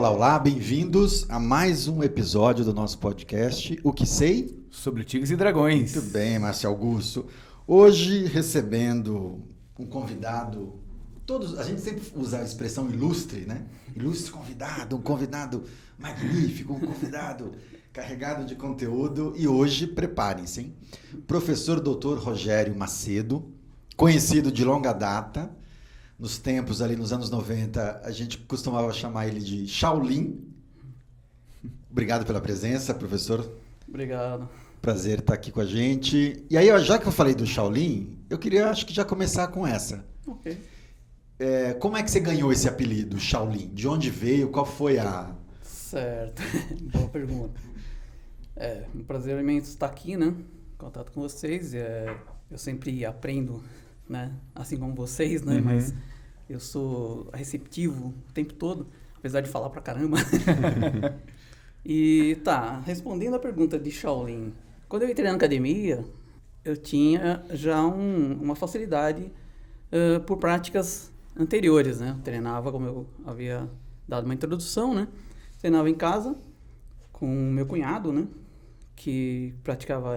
Olá, olá, bem-vindos a mais um episódio do nosso podcast, O Que Sei? Sobre Tigres e Dragões. Muito bem, Márcio Augusto. Hoje recebendo um convidado, a gente sempre usa a expressão ilustre, né? Ilustre convidado, um convidado magnífico, um convidado carregado de conteúdo. E hoje, preparem-se, hein? Professor Dr. Rogério Macedo, conhecido de longa data. Nos tempos ali, nos anos 90, a gente costumava chamar ele de Shaolin. Obrigado pela presença, professor. Obrigado. Prazer estar aqui com a gente. E aí, já que eu falei do Shaolin, eu queria, acho que já começar com essa. Ok. Como é que você ganhou esse apelido, Shaolin? De onde veio? Qual foi a... Certo. Boa pergunta. Um prazer imenso estar aqui, né? Em contato com vocês. Eu sempre aprendo, né? Assim como vocês, né? Uhum. Mas eu sou receptivo o tempo todo, apesar de falar pra caramba. E respondendo a pergunta de Shaolin. Quando eu entrei na academia, eu tinha já uma facilidade por práticas anteriores, né? Eu treinava, como eu havia dado uma introdução, né? Treinava em casa com o meu cunhado, né? Que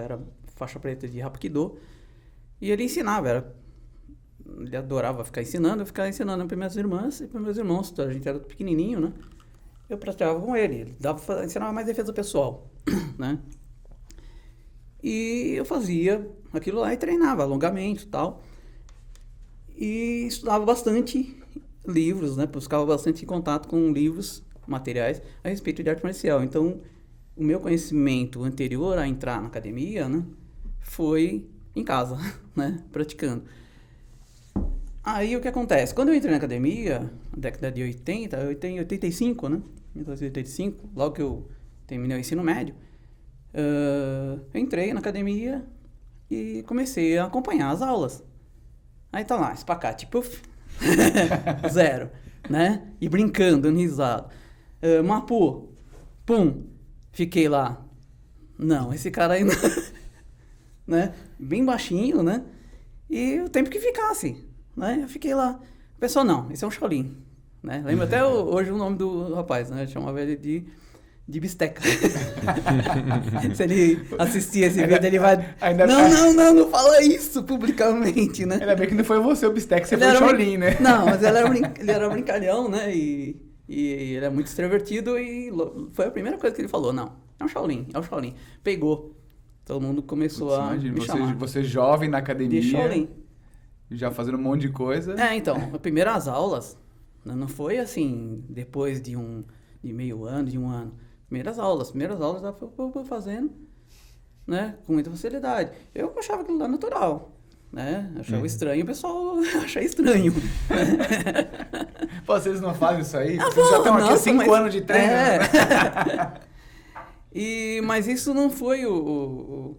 era faixa preta de Hapkido. E ele ensinava, ele adorava ficar ensinando, eu ficava ensinando para minhas irmãs e para meus irmãos. A gente era pequenininho, né? Eu praticava com ele ensinava mais defesa pessoal, né? E eu fazia aquilo lá e treinava, alongamento e tal. E estudava bastante livros, né? Buscava bastante contato com livros, materiais a respeito de arte marcial. Então, o meu conhecimento anterior a entrar na academia, né? Foi em casa, né? Praticando. Aí, o que acontece? Quando eu entrei na academia, na década de 80, eu tenho 85, né? 1985, logo que eu terminei o ensino médio, eu entrei na academia e comecei a acompanhar as aulas. Aí tá lá, espacate, puff, 0, né? E brincando, dando risada. Mapu, pum, fiquei lá. Não, esse cara aí, né? Bem baixinho, né? E o tempo que ficasse, né? Eu fiquei lá. O pessoal, não, esse é um Shaolin. Né? Lembro até hoje o nome do rapaz, né? Eu chamava ele de Bisteca. Se ele assistir esse vídeo, ele vai... Não fala isso publicamente, né? Ainda bem que não foi você o Bisteca, você foi o Shaolin, né? Não, mas ele era brincalhão, né? E ele é muito extrovertido e foi a primeira coisa que ele falou. Não, é um Shaolin. Pegou. Todo mundo começou a me chamar. Você jovem na academia, de Shaolin. Já fazendo um monte de coisa. Então, as primeiras aulas... Não foi assim, depois de meio ano, de um ano. Primeiras aulas eu fui fazendo, né, com muita facilidade. Eu achava aquilo lá natural, né? Achava estranho, o pessoal achava estranho. Pô, vocês não fazem isso aí? Vocês já estão aqui 5 anos de treino. Mas isso não foi o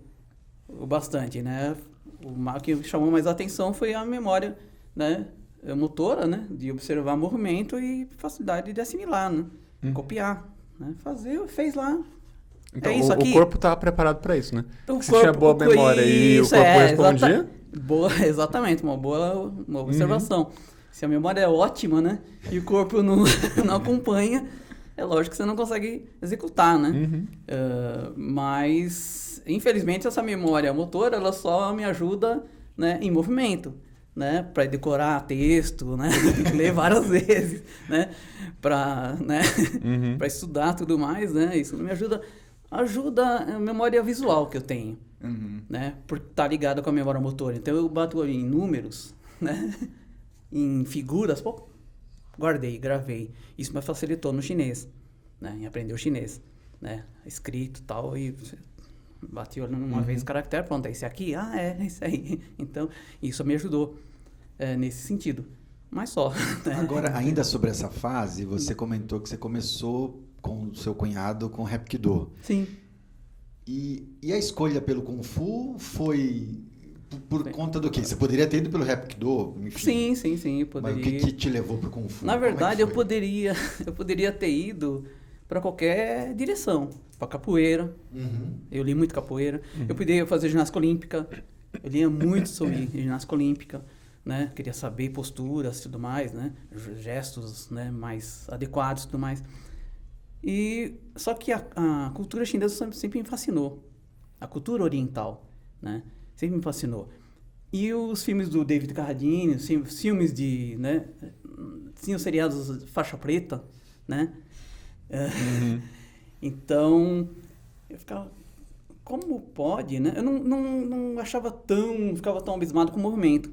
bastante, né? O que chamou mais atenção foi a memória, né? Motora, né? De observar movimento e facilidade de assimilar, né? Copiar, né? Fez lá. Então, é isso aqui. O corpo estava preparado para isso, né? Se tinha boa memória e o corpo respondia? Exatamente, uma boa observação. Se a memória é ótima, né? E o corpo não acompanha, é lógico que você não consegue executar, né? Mas, infelizmente, essa memória motora, ela só me ajuda, né, em movimento. Né, para decorar texto, né, ler várias vezes, né, para estudar tudo mais, né, isso me ajuda a memória visual que eu tenho, né, por estar ligada com a memória motora. Então eu bato em números, né, em figuras, guardei, gravei. Isso me facilitou no chinês, né, em aprender o chinês, né, escrito e tal, e bati uma vez o caractere, pronto, é esse aqui? É esse aí. Então, isso me ajudou nesse sentido. Mas só. Né? Agora, ainda sobre essa fase, você comentou que você começou com o seu cunhado com Hapkido. Sim. E a escolha pelo Kung Fu foi por conta do quê? Você poderia ter ido pelo Hapkido? Enfim. Sim, eu poderia. Mas o que te levou pro Kung Fu? Na verdade, eu poderia ter ido para qualquer direção. Para capoeira. Eu li muito capoeira. Eu poderia fazer ginástica olímpica. Eu lia muito sobre ginástica olímpica. Né? Queria saber posturas e tudo mais, né? Gestos, né, mais adequados e tudo mais. Só que a cultura chinesa sempre me fascinou. A cultura oriental, né? Sempre me fascinou. E os filmes do David Carradine, os filmes de, né? Tinha os seriados faixa preta, né? Então, eu ficava... Como pode, né? Eu não ficava tão abismado com o movimento.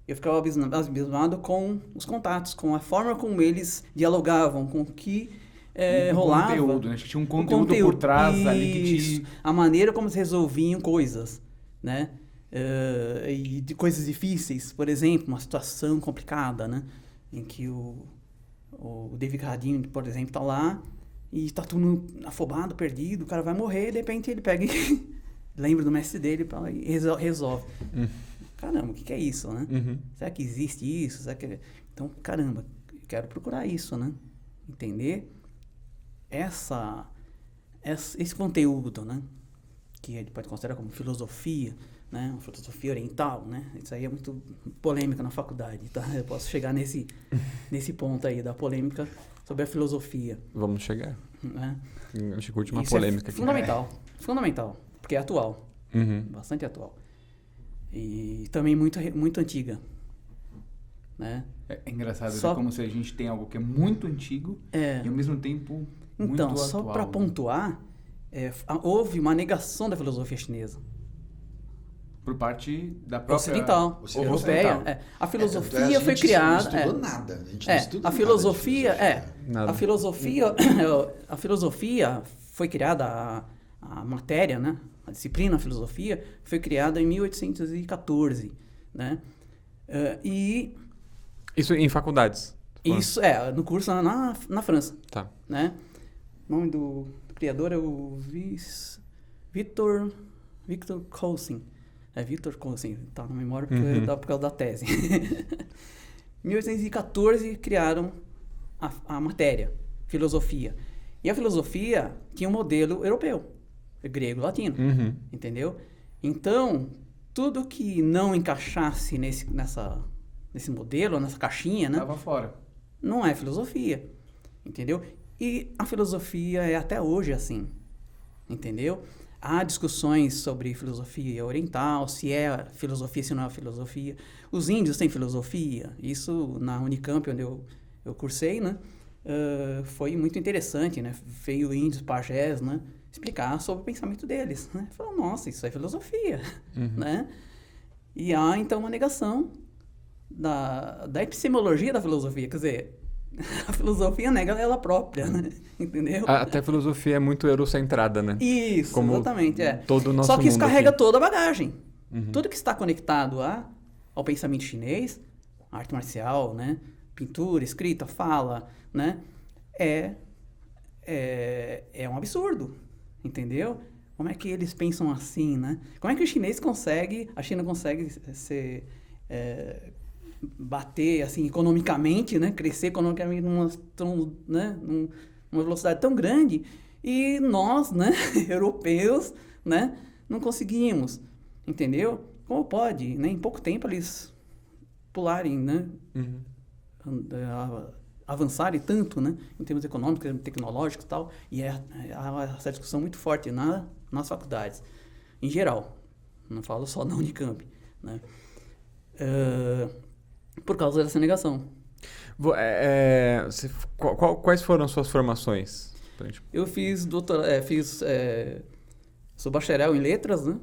Eu ficava abismado com os contatos, com a forma como eles dialogavam, com o que rolava. Conteúdo, né? Tinha um conteúdo por trás ali que te... A maneira como eles resolviam coisas, né? E de coisas difíceis, por exemplo, uma situação complicada, né? Em que o David Carradine, por exemplo, tá lá e tá tudo afobado, perdido, o cara vai morrer, e de repente ele pega e lembra do mestre dele e resolve. Caramba, o que é isso, né? Será que existe isso? Então, caramba, eu quero procurar isso, né? Entender esse conteúdo, né? Que ele pode considerar como filosofia, né? Uma filosofia oriental, né? Isso aí é muito polêmica na faculdade, tá? Eu posso chegar nesse ponto aí da polêmica sobre a filosofia. Vamos chegar. Né? A gente curte uma Isso polêmica aqui. Fundamental, porque é atual, bastante atual. E também muito antiga, né? É engraçado ver como se a gente tem algo que é muito antigo e ao mesmo tempo muito então, atual. só para pontuar, houve uma negação da filosofia chinesa. Por parte da própria... Ocidental. Europeia. A filosofia foi criada... A gente não estudou nada. A gente não estuda a filosofia... nada de filosofia. A filosofia foi criada, a matéria, né? A disciplina, a filosofia, foi criada em 1814, né? Isso em faculdades? Isso, no curso na França. Tá. Né? O nome do criador é o Victor Cousin. Victor Cousin, tá na memória por causa da tese. Em 1814 criaram a matéria, filosofia. E a filosofia tinha um modelo europeu, grego e latino, entendeu? Então, tudo que não encaixasse nesse modelo, nessa caixinha, né? Tava fora. Não é filosofia, entendeu? E a filosofia é até hoje assim, entendeu? Há discussões sobre filosofia oriental, se é filosofia, se não é filosofia. Os índios têm filosofia. Isso na Unicamp, onde eu cursei, né? Foi muito interessante, né? Veio índios, pajés, né? Explicar sobre o pensamento deles, né? Falaram, nossa, isso é filosofia, né? E há, então, uma negação da epistemologia da filosofia, quer dizer, a filosofia nega ela própria, né? Entendeu? Até a filosofia é muito eurocentrada, né? Isso, como exatamente, todo o nosso Só que isso mundo carrega aqui. toda a bagagem. Tudo que está conectado ao pensamento chinês, arte marcial, né? Pintura, escrita, fala, né? É um absurdo, entendeu? Como é que eles pensam assim, né? Como é que a China consegue bater assim economicamente, né? Crescer economicamente numa velocidade tão grande e nós, né, europeus, né, não conseguimos, entendeu? Como pode, né? Em pouco tempo eles pularem, né? Avançarem tanto, né? Em termos econômicos, tecnológicos e tal, e há essa discussão muito forte nas faculdades, em geral, não falo só na Unicamp, né? Por causa dessa negação. Quais foram suas formações? Eu fiz sou bacharel em letras, né?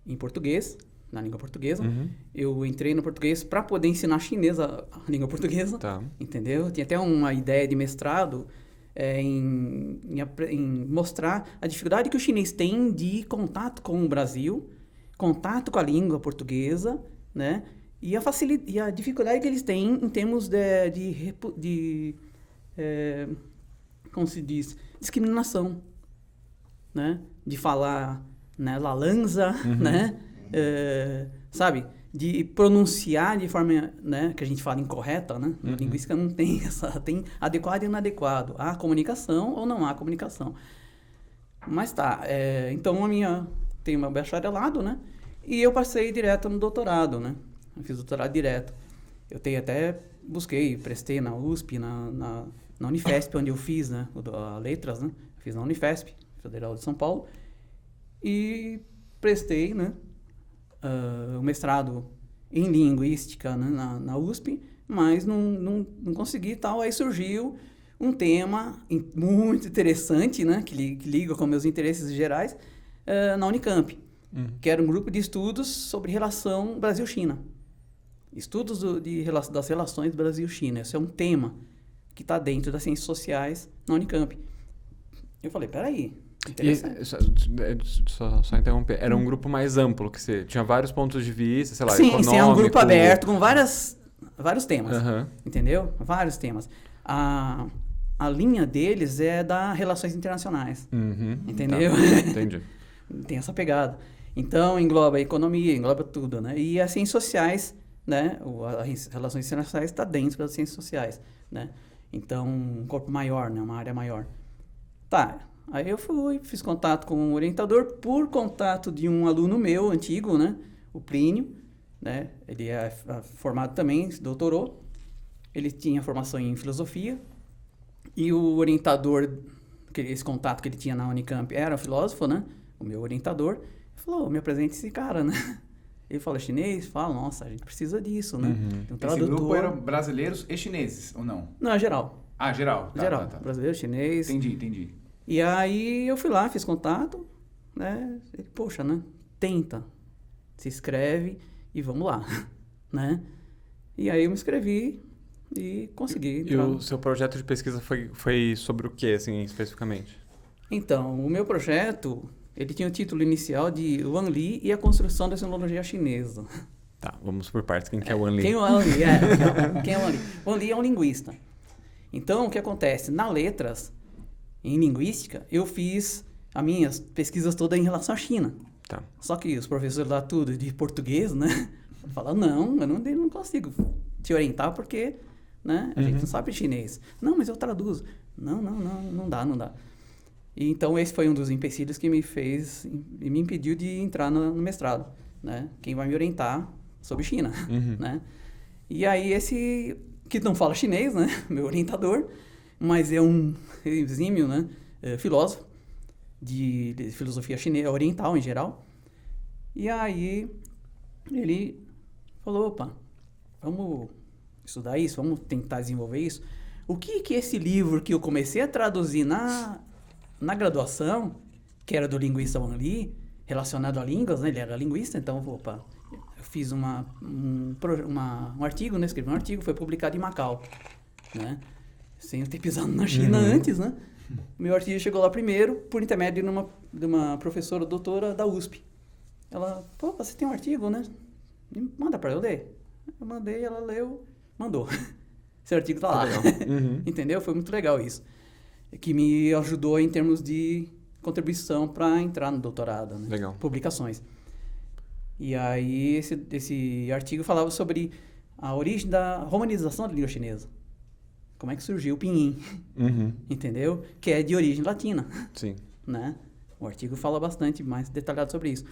Em português, na língua portuguesa. Eu entrei no português para poder ensinar chinês a língua portuguesa, entendeu? Eu tinha até uma ideia de mestrado em mostrar a dificuldade que o chinês tem de contato com o Brasil, contato com a língua portuguesa, né? E a dificuldade que eles têm em termos de como se diz, discriminação, né? De falar, né, lalanza, né? Sabe? De pronunciar de forma, né, que a gente fala incorreta, né? A linguística não tem tem adequado e inadequado. Há comunicação ou não há comunicação. Mas tá, então tem o meu bacharelado, né? E eu passei direto no doutorado, né? Eu fiz doutorado direto. Eu prestei na USP, na Unifesp, onde eu fiz, né, letras, né? Fiz na Unifesp, Federal de São Paulo, e prestei, né, o mestrado em linguística, né, na USP, mas não consegui e tal. Aí surgiu um tema muito interessante, né, que liga com meus interesses gerais, na Unicamp, que era um grupo de estudos sobre relação Brasil-China. Estudos das relações Brasil-China. Esse é um tema que está dentro das ciências sociais na Unicamp. Eu falei, peraí, interessante. Só interromper. Era um grupo mais amplo, que você tinha vários pontos de vista, sei lá, Sim, econômico... sim, é um grupo aberto com vários temas, Uhum. entendeu? Vários temas. A linha deles é da relações internacionais, entendeu? Tá. Entendi. Tem essa pegada. Então, engloba a economia, engloba tudo, né? E as ciências sociais, né? As relações internacionais está dentro das ciências sociais, né? Então, um corpo maior, né? Uma área maior. Tá, aí eu fiz contato com o orientador por contato de um aluno meu, antigo, né? O Plínio, né? Ele é formado também, se doutorou. Ele tinha formação em filosofia. E o orientador, esse contato que ele tinha na Unicamp, era um filósofo, né? O meu orientador. Ele falou, me apresente esse cara, né? Ele fala chinês, fala, nossa, a gente precisa disso, né? Tem um tradutor. Esse grupo eram brasileiros e chineses, ou não? Não, é geral. Ah, geral. Tá, Geral. tá. Brasileiro, chinês. Entendi. E aí eu fui lá, fiz contato, né? Ele, poxa, né? Tenta, se inscreve e vamos lá, né? E aí eu me inscrevi e consegui E entrar. o seu projeto de pesquisa foi sobre o que, assim, especificamente? Então, o meu projeto, ele tinha o título inicial de Wan Li e a construção da sinologia chinesa. Tá, vamos por partes. Quem que é o Wan Li? Quem é o Wan Li? Quem é o Wan Li? Wan Li é um linguista. Então, o que acontece? Na letras, em linguística, eu fiz as minhas pesquisas todas em relação à China. Tá. Só que os professores lá tudo de português, né? Falam, não, eu não consigo te orientar porque, né? A gente não sabe chinês. Não, mas eu traduzo. Não dá. E, então, esse foi um dos empecilhos que me impediu de entrar no mestrado, né? Quem vai me orientar sobre China, né? E aí, esse que não fala chinês, né? Meu orientador, mas é um exímio, né? Filósofo de filosofia chinesa, oriental em geral. E aí, ele falou, opa, vamos estudar isso, vamos tentar desenvolver isso. O que esse livro que eu comecei a traduzir na graduação, que era do linguista Wan Li, relacionado a línguas, né? Ele era linguista, então, opa, eu fiz um artigo, né? Escrevi um artigo, foi publicado em Macau, né? Sem eu ter pisado na China antes, né? Meu artigo chegou lá primeiro, por intermédio de uma professora doutora da USP. Ela, pô, você tem um artigo, né? Manda para eu ler. Eu mandei, ela leu, mandou. Esse artigo tá lá. Entendeu? Foi muito legal isso. Que me ajudou em termos de contribuição para entrar no doutorado, né? Legal. Publicações. E aí, esse artigo falava sobre a origem da romanização da língua chinesa. Como é que surgiu o pinyin, entendeu? Que é de origem latina. Sim. Né? O artigo fala bastante mais detalhado sobre isso.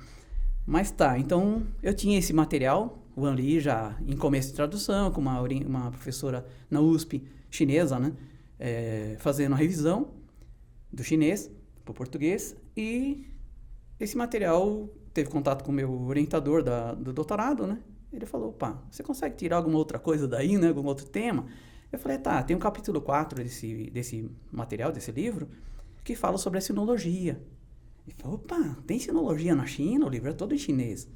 Mas tá, então eu tinha esse material, o Wan Li já em começo de tradução, com uma professora na USP chinesa, né? Fazendo a revisão do chinês para o português. E esse material teve contato com o meu orientador do doutorado, né? Ele falou, opa, você consegue tirar alguma outra coisa daí, né? Algum outro tema? Eu falei, tá, tem um capítulo 4 desse material, desse livro, que fala sobre a sinologia. Ele falou, opa, tem sinologia na China? O livro é todo em chinês.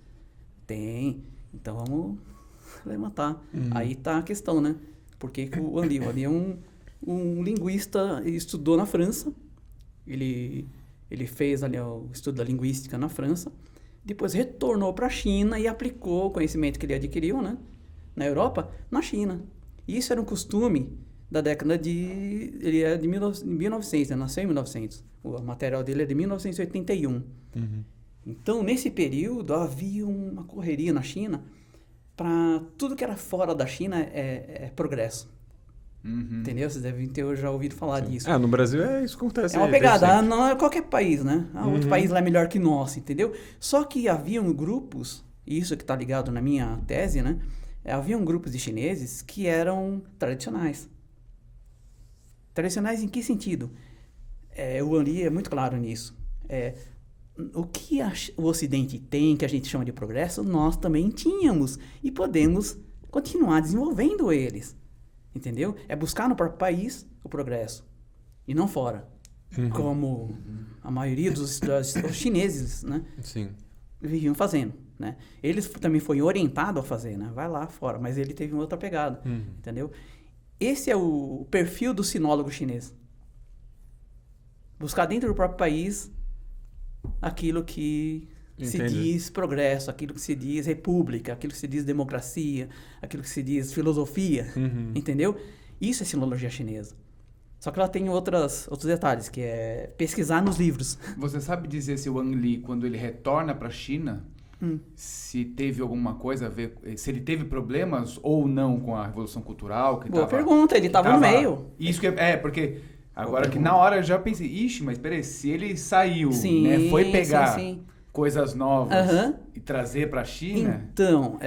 Tem, então vamos levantar. Aí tá a questão, né? Porque o Wan Li é um linguista, ele estudou na França, ele fez ali o estudo da linguística na França, depois retornou para a China e aplicou o conhecimento que ele adquiriu, né, na Europa, na China. Isso era um costume da década de... Ele é de 1900, né? Nasceu em 1900. O material dele é de 1981. Então, nesse período, havia uma correria na China para tudo que era fora da China é progresso. Entendeu? Vocês devem ter já ouvido falar disso. No Brasil isso acontece. É uma pegada, não é qualquer país, né? Outro país lá é melhor que o nosso, entendeu? Só que haviam grupos, isso que está ligado na minha tese, né? Haviam grupos de chineses que eram tradicionais. Tradicionais em que sentido? O Wang Li é muito claro nisso. O que o Ocidente tem, que a gente chama de progresso, nós também tínhamos. E podemos continuar desenvolvendo eles. Entendeu? É buscar no próprio país o progresso. E não fora. Como a maioria dos chineses, né? Sim. Viviam fazendo, né? Ele também foi orientado a fazer, né? Vai lá fora. Mas ele teve uma outra pegada. Entendeu? Esse é o perfil do sinólogo chinês. Buscar dentro do próprio país aquilo que se diz progresso, aquilo que se diz república, aquilo que se diz democracia, aquilo que se diz filosofia, entendeu? Isso é sinologia chinesa. Só que ela tem outros detalhes, que é pesquisar nos livros. Você sabe dizer se o Wang Li, quando ele retorna para a China, se teve alguma coisa a ver, se ele teve problemas ou não com a Revolução Cultural? Boa pergunta, ele estava no meio. Isso que porque agora que na hora eu já pensei, ixi, mas peraí, se ele saiu, né, foi pegar coisas novas e trazer para a China... Então,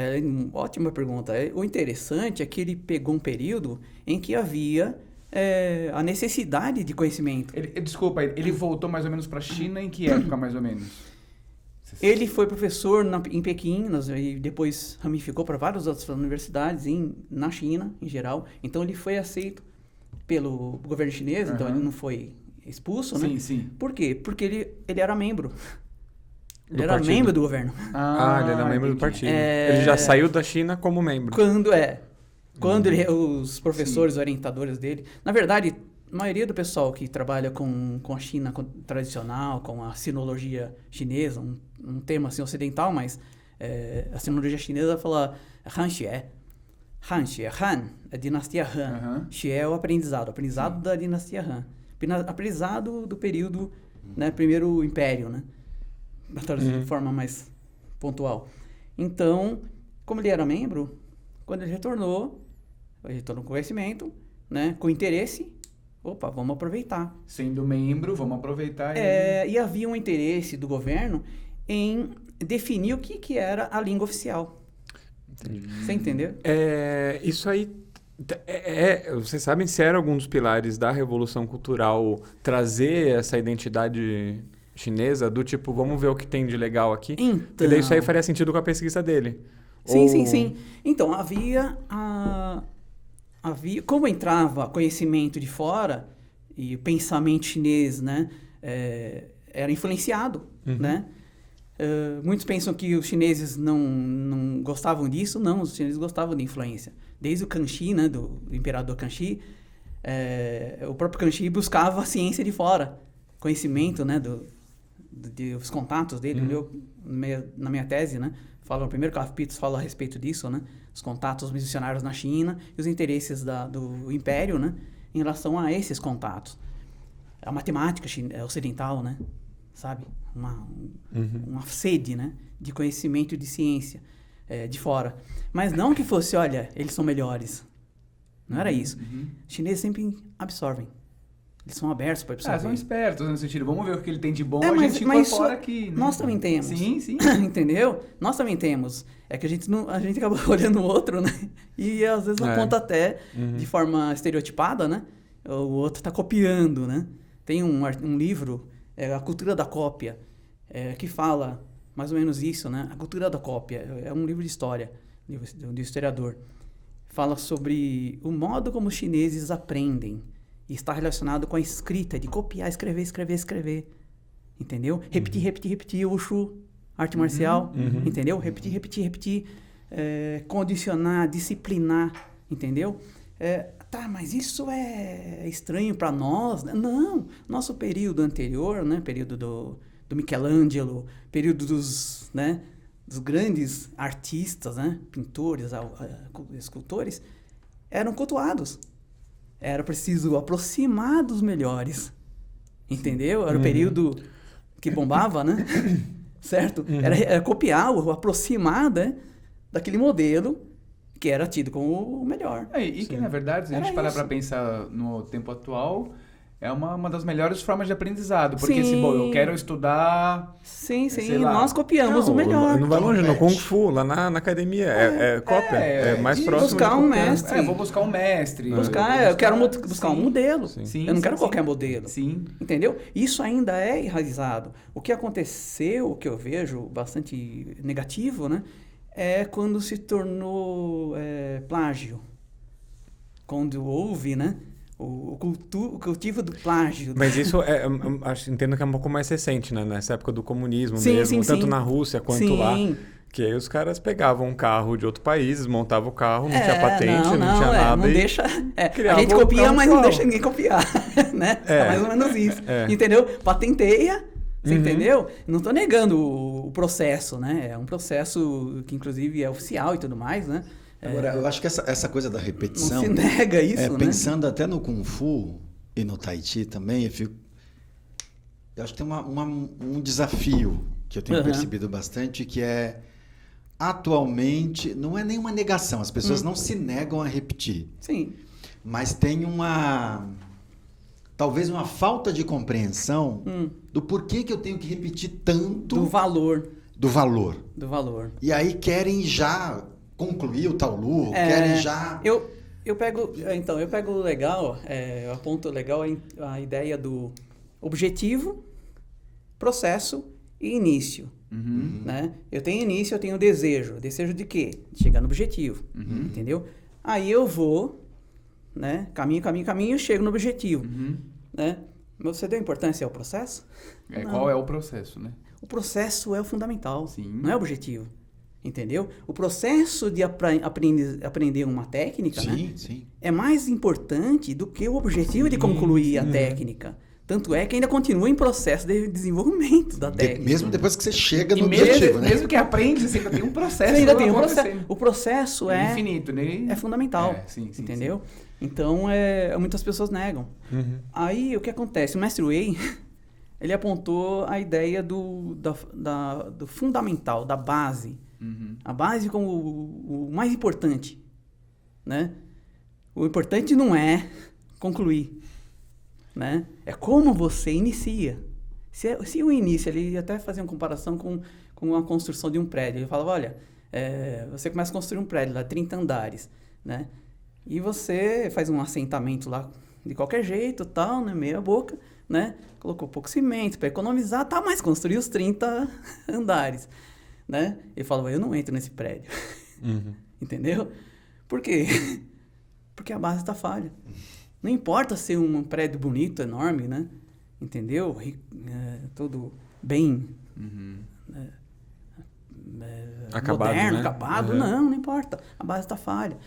ótima pergunta. O interessante é que ele pegou um período em que havia a necessidade de conhecimento. Desculpa, ele voltou mais ou menos para a China em que época, mais ou menos? Ele foi professor em Pequim, e depois ramificou para várias outras universidades na China, em geral. Então, ele foi aceito pelo governo chinês, então ele não foi expulso, né? Sim. Por quê? Porque ele era membro. Ele era membro do governo. Ele era membro do partido. Ele já saiu da China como membro. Quando os professores, orientadores dele... Na verdade, a maioria do pessoal que trabalha com a China tradicional, com a sinologia chinesa, um tema assim ocidental, mas a sinologia chinesa fala Han Xue. Han Xue, Han é dinastia Han. Xue é o aprendizado da dinastia Han. Aprendizado do período, né, primeiro império, né? De forma mais pontual. Então, como ele era membro, quando ele retornou com conhecimento, né, com interesse, vamos aproveitar. Sendo membro, vamos aproveitar. E havia um interesse do governo em definir o que era a língua oficial. Entendi. Você entendeu? Isso aí... vocês sabem se era algum dos pilares da Revolução Cultural trazer essa identidade chinesa do tipo, vamos ver o que tem de legal aqui? Então... E daí isso aí faria sentido com a pesquisa dele. Sim. Então, havia como entrava conhecimento de fora e o pensamento chinês, né, era influenciado, né? Muitos pensam que os chineses não gostavam disso. Não, os chineses gostavam de influência. Desde o Kangxi, né, do imperador Kangxi, o próprio Kangxi buscava a ciência de fora, conhecimento, né, dos contatos dele. Na minha tese, né, no primeiro capítulo fala a respeito disso, né, os contatos missionários na China e os interesses do império, né, em relação a esses contatos. A matemática ocidental, né, sabe, uma sede, né, de conhecimento e de ciência de fora. Mas não que fosse, olha, eles são melhores. Não era isso. Os chineses sempre absorvem. Eles são abertos para absorver. São espertos nesse sentido. Vamos ver o que ele tem de bom, a gente incorpora aqui. Né? Nós também temos. Sim. Entendeu? Nós também temos. É que a gente acaba olhando o outro, né? E às vezes aponta até de forma estereotipada, né? O outro está copiando, né? Tem um livro, A Cultura da Cópia, que fala mais ou menos isso, né? A Cultura da Cópia. É um livro de história, de historiador. Fala sobre o modo como os chineses aprendem. E está relacionado com a escrita, de copiar, escrever. Entendeu? Repetir, o Wushu, arte marcial. Entendeu? Repetir. Condicionar, disciplinar. Entendeu? Mas isso é estranho para nós? Não. Nosso período anterior, né? Período do Michelangelo, período dos grandes artistas, né? Pintores, escultores, eram cultuados. Era preciso aproximar dos melhores. Entendeu? Era o período que bombava, né? Certo? Era copiar, aproximar, né, daquele modelo que era tido como o melhor. E que, na verdade, se a gente parar para pensar no tempo atual, é uma das melhores formas de aprendizado. Porque se eu quero estudar... Sim. Nós copiamos o melhor. Não vai longe, no Kung Fu, lá na academia. É cópia. É mais próximo buscar um mestre. Vou buscar um mestre. Eu quero buscar um modelo. Sim, eu não quero qualquer modelo. Sim. Entendeu? Isso ainda é enraizado. O que aconteceu, o que eu vejo bastante negativo, né? É quando se tornou plágio. Quando houve, né? O cultivo do plágio. Mas isso entendo que é um pouco mais recente, né? Nessa época do comunismo mesmo, tanto na Rússia quanto lá. Que aí os caras pegavam um carro de outro país, desmontavam o carro, não tinha patente, não tinha nada. Não deixa, a gente copia, mas não deixa ninguém copiar. Né? É mais ou menos isso. Entendeu? Patenteia. Você entendeu? Não estou negando o processo, né? É um processo que, inclusive, é oficial e tudo mais, né? Agora, eu acho que essa coisa da repetição... Não se nega isso, né? Pensando até no Kung Fu e no Tai Chi também, eu acho que tem um desafio que eu tenho percebido bastante, que é, atualmente, não é nenhuma negação, as pessoas não se negam a repetir. Sim. Mas tem talvez uma falta de compreensão do porquê que eu tenho que repetir tanto... Do valor. Do valor. E aí querem já... concluir o Taolu, querem já... Eu pego legal, eu aponto legal a ideia do objetivo, processo e início. Né? Eu tenho início, eu tenho desejo. Desejo de quê? De chegar no objetivo, entendeu? Aí eu vou, né? Caminho, chego no objetivo. Né? Mas você deu importância ao processo? Qual é o processo, né? O processo é o fundamental, Sim. Não é o objetivo. Entendeu? O processo de aprender uma técnica, sim. É mais importante do que o objetivo de concluir a técnica. Tanto é que ainda continua em processo de desenvolvimento da técnica. Mesmo depois que você chega no objetivo, né? Mesmo que aprende, você ainda tem um processo. Você ainda tem um processo. O processo é infinito, né? É fundamental. Sim, entendeu? Então, muitas pessoas negam. Aí, o que acontece? O Mestre Wei, ele apontou a ideia do fundamental, da base. A base como o mais importante, né? O importante não é concluir, né? É como você inicia. Se o início, ele ia até fazer uma comparação com a construção de um prédio. Ele falava, olha, você começa a construir um prédio lá, 30 andares, né? E você faz um assentamento lá de qualquer jeito, tal, né? Meia boca, né? Colocou pouco cimento para economizar, tá? Mas construiu os 30 andares. Né? Ele falava, eu não entro nesse prédio. Entendeu? Por quê? Porque a base está falha. Não importa ser um prédio bonito, enorme, né? Entendeu? Todo bem acabado, moderno, né? acabado. Não importa. A base está falha.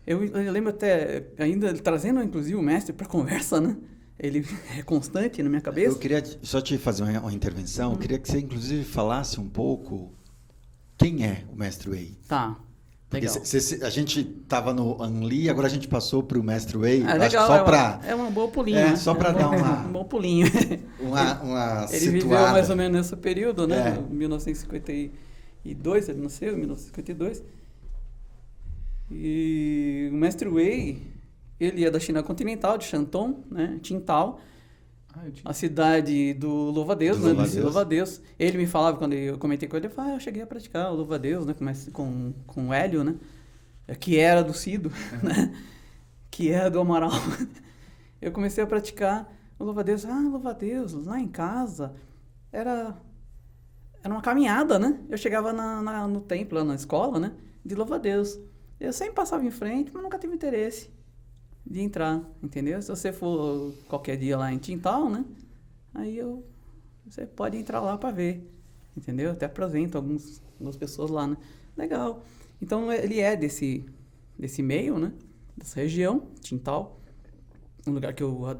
Eu lembro até, ainda trazendo inclusive o mestre para a conversa, né? Ele é constante na minha cabeça. Eu queria só te fazer uma intervenção. Eu queria que você, inclusive, falasse um pouco quem é o Mestre Wei. Tá, legal. A gente estava no Anli, agora a gente passou para o Mestre Wei. Legal, só é uma boa pulinha. Só para dar um bom pulinho. uma ele situada. Viveu mais ou menos nesse período, né? 1952, ele nasceu em 1952. E o Mestre Wei, ele é da China continental, de Shantung, né? Qingdao. A cidade do Louva-a-Deus, né? Louva-a-Deus. Ele me falava, quando eu comentei com ele, ele falava, eu cheguei a praticar o Louva-a-Deus, né? Com o Hélio, né? Que era do Cido, né? Que era do Amaral. Eu comecei a praticar o Louva-a-Deus. Louva-a-Deus, lá em casa, era uma caminhada, né? Eu chegava no templo, lá na escola, né? De Louva-a-Deus. Eu sempre passava em frente, mas nunca tive interesse de entrar, entendeu? Se você for qualquer dia lá em Qingdao, né? Aí você pode entrar lá para ver, entendeu? Até apresento algumas pessoas lá, né? Legal. Então, ele é desse meio, né? Dessa região, Qingdao. Um lugar que eu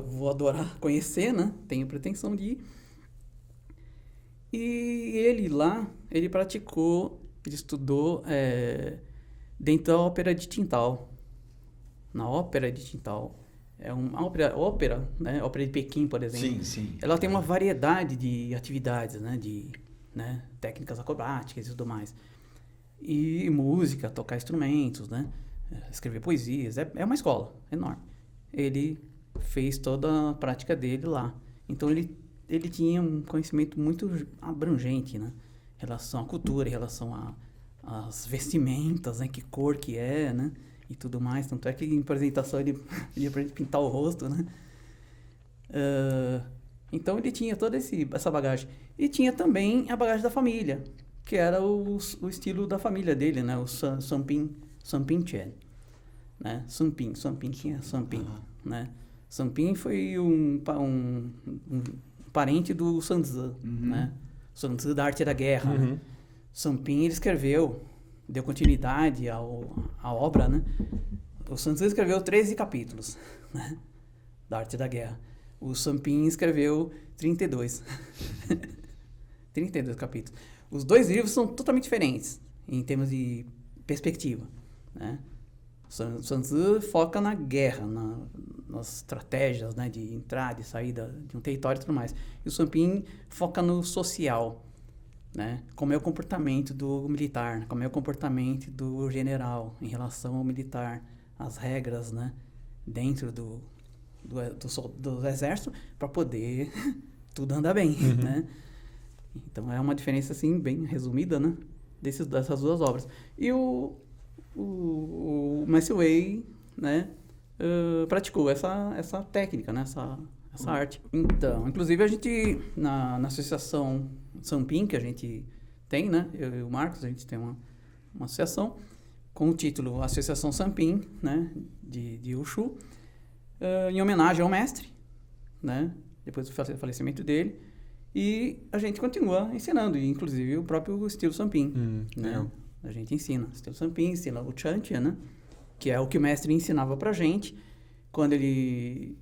vou adorar conhecer, né? Tenho pretensão de ir. E ele praticou, ele estudou dentro da ópera de Qingdao. Na ópera de Qingdao. É uma ópera, né? Ópera de Pequim, por exemplo. Sim. Ela tem uma variedade de atividades, né? Técnicas acrobáticas e tudo mais. E música, tocar instrumentos, né? Escrever poesias. É uma escola enorme. Ele fez toda a prática dele lá. Então, ele tinha um conhecimento muito abrangente, né? Em relação à cultura, em relação às vestimentas, né? Que cor que é, né? E tudo mais. Tanto é que em apresentação ele ia pra gente pintar o rosto, né? Então ele tinha toda essa bagagem. E tinha também a bagagem da família, que era o estilo da família dele, né? O Samping Chen, né? Samping, quem é Samping, né? Samping foi um parente do Sun Tzu, né? Sun Tzu da Arte da Guerra, né? Samping, ele escreveu, deu continuidade à obra, né? O Sun Tzu escreveu 13 capítulos, né? Da Arte da Guerra. O Samping escreveu 32. 32 capítulos. Os dois livros são totalmente diferentes em termos de perspectiva, né? Sun Tzu foca na guerra, nas estratégias, né, de entrada e saída de um território e tudo mais. E o Samping foca no social, né? Como é o comportamento do militar, como é o comportamento do general em relação ao militar, as regras, né, dentro do exército para poder tudo andar bem, né? Então é uma diferença assim bem resumida, né, dessas duas obras. E o Mestre Wei, né, praticou essa técnica, né, essa arte. Então, inclusive a gente na associação Samping que a gente tem, né, eu e o Marcos, a gente tem uma associação com o título Associação Samping, né, de Wushu, em homenagem ao mestre, né, depois do falecimento dele, e a gente continua ensinando, inclusive o próprio estilo Samping, né, a gente ensina o estilo Samping, ensina o Chantian, né, que é o que o mestre ensinava pra gente quando ele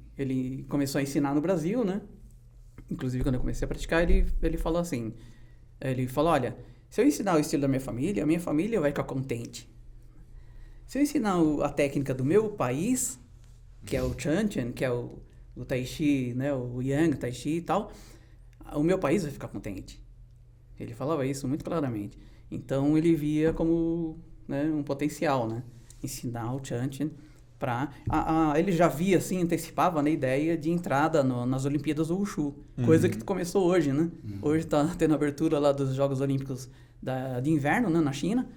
começou a ensinar no Brasil, né, inclusive quando eu comecei a praticar, ele falou assim, olha, se eu ensinar o estilo da minha família vai ficar contente. Se eu ensinar a técnica do meu país, que é o Chantian, que é o Tai Chi, né, o Yang, Tai Chi e tal, o meu país vai ficar contente. Ele falava isso muito claramente. Então, ele via como, né, um potencial, né, ensinar o Chantian para... ele já via, assim, antecipava, né, a ideia de entrada nas Olimpíadas do Wushu, coisa que começou hoje, né? Hoje está tendo abertura lá dos Jogos Olímpicos de Inverno, né, na China,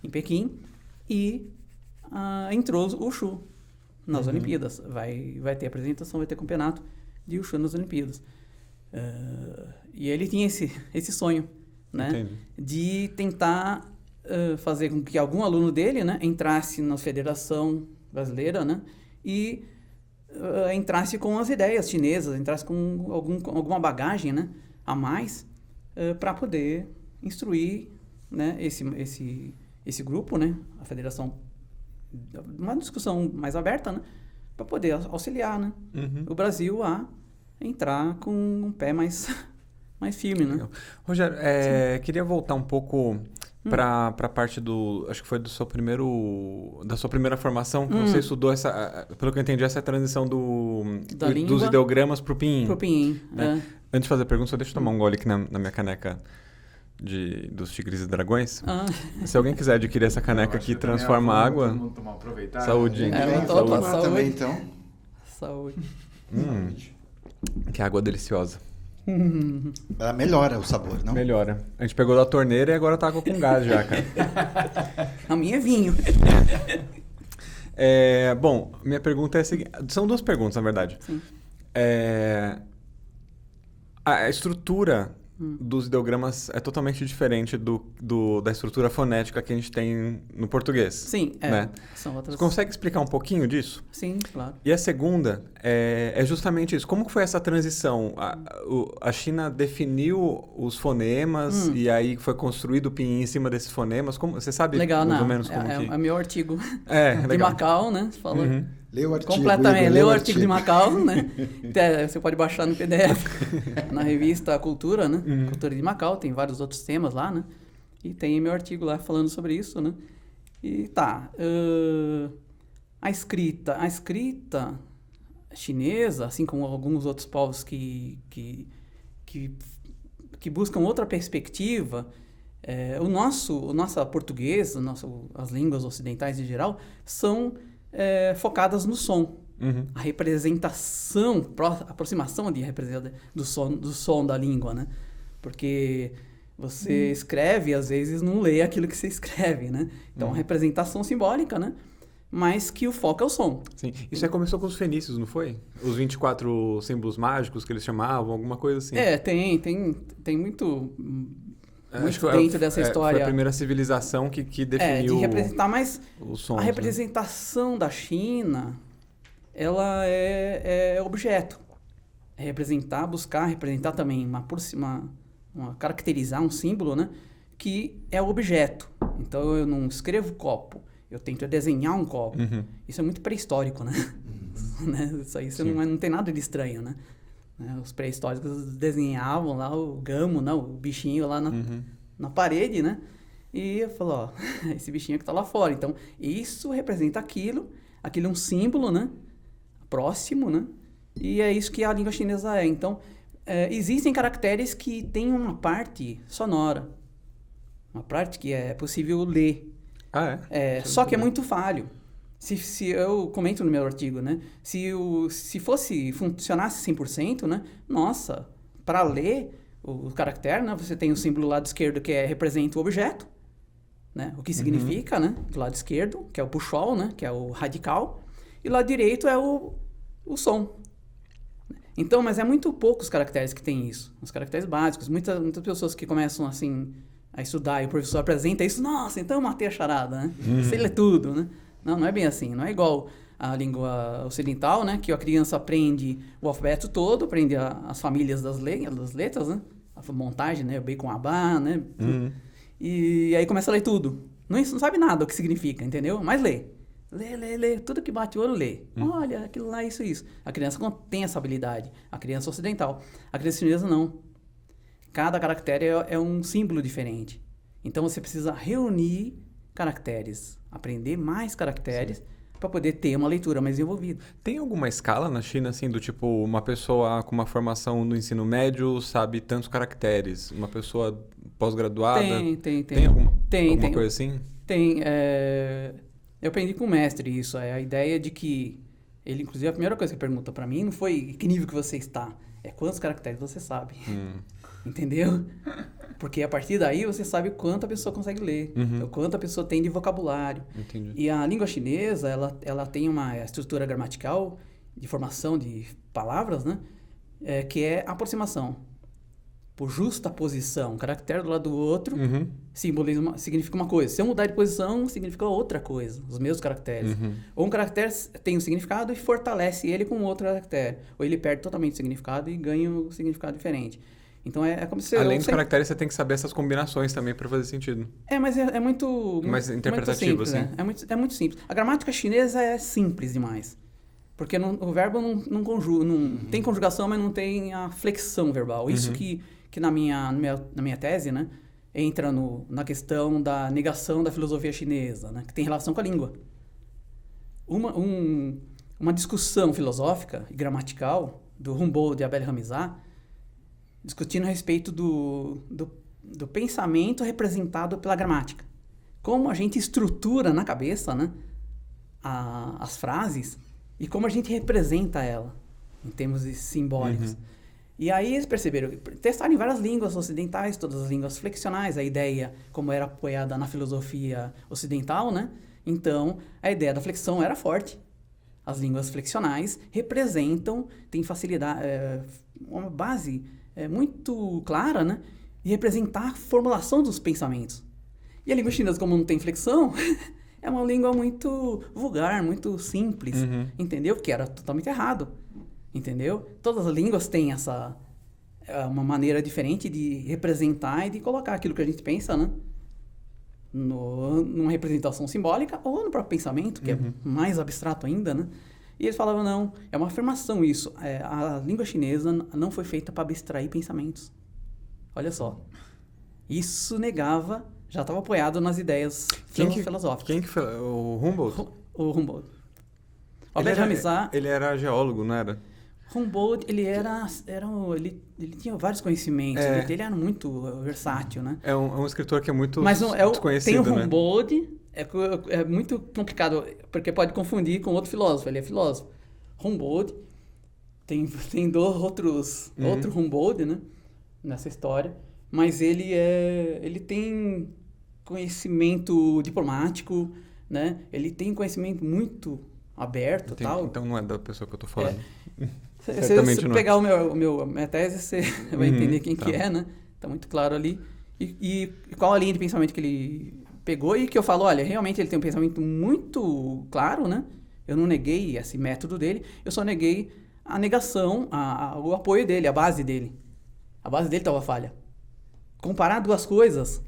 em Pequim, e entrou o Wushu nas Olimpíadas. Vai ter apresentação, vai ter campeonato de Wushu nas Olimpíadas. E ele tinha esse sonho, né? Entendi. De tentar fazer com que algum aluno dele, né, entrasse na Federação Brasileira, né, e entrasse com as ideias chinesas, entrasse com alguma bagagem, né, a mais, para poder instruir, né, esse grupo, né, a Federação, uma discussão mais aberta, né, para poder auxiliar, né, o Brasil a entrar com um pé mais firme, né? Rogério, queria voltar um pouco para a parte acho que foi da sua primeira formação, que você estudou pelo que eu entendi, essa transição dos ideogramas para o pinyin. Para o pinyin, né? Antes de fazer a pergunta, só deixa eu tomar um gole aqui na minha caneca dos Tigres e Dragões. Se alguém quiser adquirir essa caneca aqui, transforma água. Vamos tomar, aproveitar. Saúde, gente. Saúde também, então. Saúde. Que água deliciosa. Ela melhora o sabor, não? Melhora. A gente pegou da torneira e agora tá água com gás já, cara. A minha é vinho. Bom, minha pergunta é a seguinte. São duas perguntas, na verdade. Sim. A estrutura dos ideogramas é totalmente diferente da estrutura fonética que a gente tem no português. Sim, né? São outras... Você consegue explicar um pouquinho disso? Sim, claro. E a segunda é justamente isso. Como que foi essa transição? A China definiu os fonemas e aí foi construído o pinyin em cima desses fonemas? Você sabe mais ou menos como que... É meu artigo de legal. Macau, né? Você falou... Lê o artigo. Completamente. Lê o artigo de Macau, né? Você pode baixar no PDF, na revista Cultura, né? Cultura de Macau, tem vários outros temas lá, né? E tem meu artigo lá falando sobre isso, né? E tá. A escrita chinesa, assim como alguns outros povos que buscam outra perspectiva, o nosso português, as línguas ocidentais em geral, são focadas no som, A representação, a aproximação do som da língua, né? Porque você escreve, às vezes não lê aquilo que você escreve, né? Então, a representação simbólica, né? Mas que o foco é o som. Sim. Isso aí começou com os fenícios, não foi? Os 24 símbolos mágicos que eles chamavam, alguma coisa assim. Tem muito dentro dessa história. Foi a primeira civilização que definiu de representar, mas os sons, a representação da China, ela é objeto. É representar, buscar representar também caracterizar um símbolo, né? Que é o objeto. Então, eu não escrevo copo. Eu tento desenhar um copo. Isso é muito pré-histórico, né? Isso aí não tem nada de estranho, né? Os pré-históricos desenhavam lá o gamo, né? O bichinho lá na parede, né? E eu falo, ó, esse bichinho que tá lá fora. Então, isso representa aquilo é um símbolo, né? Próximo, né? E é isso que a língua chinesa é. Então, existem caracteres que têm uma parte sonora. Uma parte que é possível ler. Só que é muito falho. Se eu comento no meu artigo, né? Se funcionasse 100%, né? Nossa, para ler o caractere, né? Você tem o símbolo do lado esquerdo que representa o objeto, né? O que significa, né? Do lado esquerdo, que é o puxol, né? Que é o radical. E o lado direito é o som. Então, mas é muito poucos caracteres que tem isso. Os caracteres básicos. Muitas pessoas que começam assim a estudar e o professor apresenta isso, nossa, então eu matei a charada, né? Sei ler tudo, né? Não é bem assim, não é igual a língua ocidental, né? Que a criança aprende o alfabeto todo, aprende as famílias das letras, né? A montagem, né? O B com Abá, né? E aí começa a ler tudo. Não sabe nada o que significa, entendeu? Mas lê. Lê. Tudo que bate o olho, lê. Olha, aquilo lá, isso. A criança tem essa habilidade. A criança ocidental. A criança chinesa, não. Cada caractere é um símbolo diferente. Então, você precisa reunir caracteres, aprender mais caracteres para poder ter uma leitura mais desenvolvida. Tem alguma escala na China, assim, do tipo, uma pessoa com uma formação no ensino médio sabe tantos caracteres? Uma pessoa pós-graduada? Tem alguma coisa assim? Tem. Eu aprendi com o mestre isso. É a ideia de que ele, inclusive, a primeira coisa que pergunta para mim não foi que nível que você está, é quantos caracteres você sabe. Entendeu? Porque a partir daí você sabe quanto a pessoa consegue ler, o quanto a pessoa tem de vocabulário. Entendi. E a língua chinesa, ela tem uma estrutura gramatical de formação de palavras, né? Que é aproximação. Por justa posição, um caractere do lado do outro significa uma coisa. Se eu mudar de posição, significa outra coisa, os mesmos caracteres. Ou um caractere tem um significado e fortalece ele com outro caractere. Ou ele perde totalmente o significado e ganha um significado diferente. Então, é como se... Além dos caracteres, você tem que saber essas combinações também para fazer sentido. Mas é muito... Mais interpretativo, muito simples, assim. É muito simples. A gramática chinesa é simples demais. Porque o verbo não conjuga... Tem conjugação, mas não tem a flexão verbal. Isso que na minha tese, né, entra na questão da negação da filosofia chinesa, né, que tem relação com a língua. Uma discussão filosófica e gramatical do Humboldt e Abel Hamizat, discutindo a respeito do pensamento representado pela gramática. Como a gente estrutura na cabeça, né, as frases e como a gente representa ela, em termos simbólicos. E aí eles perceberam, testaram em várias línguas ocidentais, todas as línguas flexionais, a ideia, como era apoiada na filosofia ocidental, né? Então, a ideia da flexão era forte. As línguas flexionais representam, têm facilidade, uma base muito clara, né? De representar a formulação dos pensamentos. E a língua chinesa, como não tem flexão, é uma língua muito vulgar, muito simples, entendeu? Que era totalmente errado. Entendeu? Todas as línguas têm uma maneira diferente de representar e de colocar aquilo que a gente pensa, né? Numa representação simbólica ou no próprio pensamento, que é mais abstrato ainda, né? E eles falavam, não, é uma afirmação isso. A língua chinesa não foi feita para abstrair pensamentos. Olha só. Isso negava, já estava apoiado nas ideias filosóficas. Quem que foi? O Humboldt? O Humboldt. Ele era geólogo, não era? Humboldt, ele tinha vários conhecimentos, ele era muito versátil, né? É um escritor que é muito desconhecido, tem o Humboldt, é muito complicado, porque pode confundir com outro filósofo, ele é filósofo. Humboldt. Tem outro Humboldt, né? Nessa história. Mas ele tem conhecimento diplomático, né? Ele tem conhecimento muito aberto e tal. Então não é da pessoa que eu tô falando. Se você pegar minha tese, você vai entender quem que é, né? Tá muito claro ali. E qual a linha de pensamento que ele pegou e que eu falo, olha, realmente ele tem um pensamento muito claro, né? Eu não neguei esse método dele, eu só neguei a negação, o apoio dele, a base dele. A base dele estava falha. Comparar duas coisas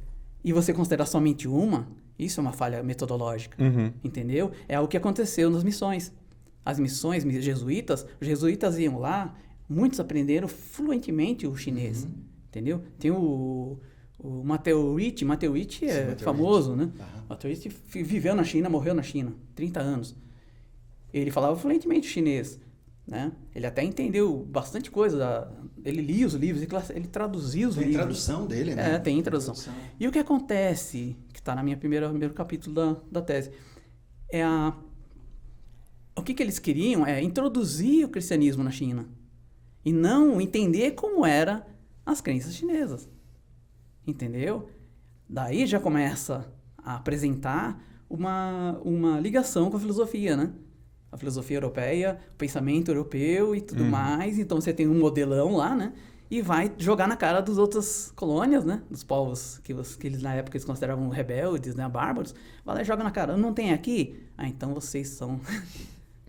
e você considerar somente uma, isso é uma falha metodológica, entendeu? É o que aconteceu nas missões. As missões jesuítas, os jesuítas iam lá, muitos aprenderam fluentemente o chinês, entendeu? Tem o Matthew Ricci é famoso, né? Matthew Ricci viveu na China, morreu na China, 30 anos. Ele falava fluentemente o chinês, né? Ele até entendeu bastante coisa, ele lia os livros, ele traduzia os livros. Tem tradução dele, né? Tem tradução. E o que acontece, que está na minha primeiro capítulo da tese, o que eles queriam é introduzir o cristianismo na China e não entender como eram as crenças chinesas, entendeu? Daí já começa a apresentar uma ligação com a filosofia, né? A filosofia europeia, o pensamento europeu e tudo mais. Então você tem um modelão lá, né? E vai jogar na cara das outras colônias, né? Dos povos que eles na época eles consideravam rebeldes, né? Bárbaros. Vai lá e joga na cara. Não tem aqui? Então vocês são...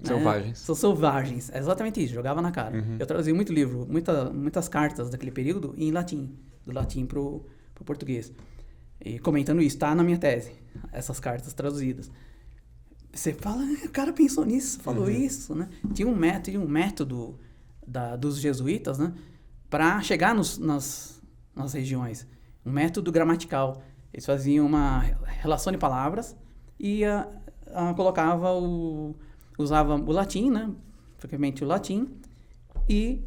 Selvagens. São selvagens. É exatamente isso. Jogava na cara. Eu traduzi muito livro, muitas cartas daquele período em latim. Do latim pro português. E comentando isso, tá na minha tese. Essas cartas traduzidas. Você fala, o cara pensou nisso, falou isso, né? Tinha um método dos jesuítas, né? Para chegar nas regiões. Um método gramatical. Eles faziam uma relação de palavras e usava o latim, né? Frequentemente o latim, e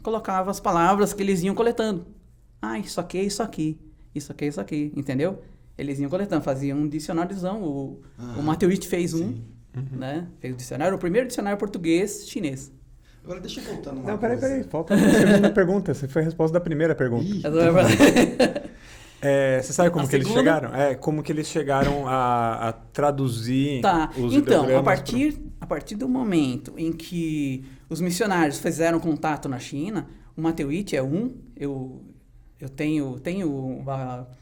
colocava as palavras que eles iam coletando. Isso aqui é isso aqui. Isso aqui é isso aqui, entendeu? Eles iam coletando, faziam um dicionáriozão. O Matthew Ricci fez né? Fez o dicionário, o primeiro dicionário português-chinês. Agora deixa eu voltar numa Não, peraí. Falta a segunda pergunta. Você foi a resposta da primeira pergunta. Você sabe como que eles chegaram? Como que eles chegaram a traduzir os ideogramas? A partir do momento em que os missionários fizeram contato na China, o Matthew Ricci é eu tenho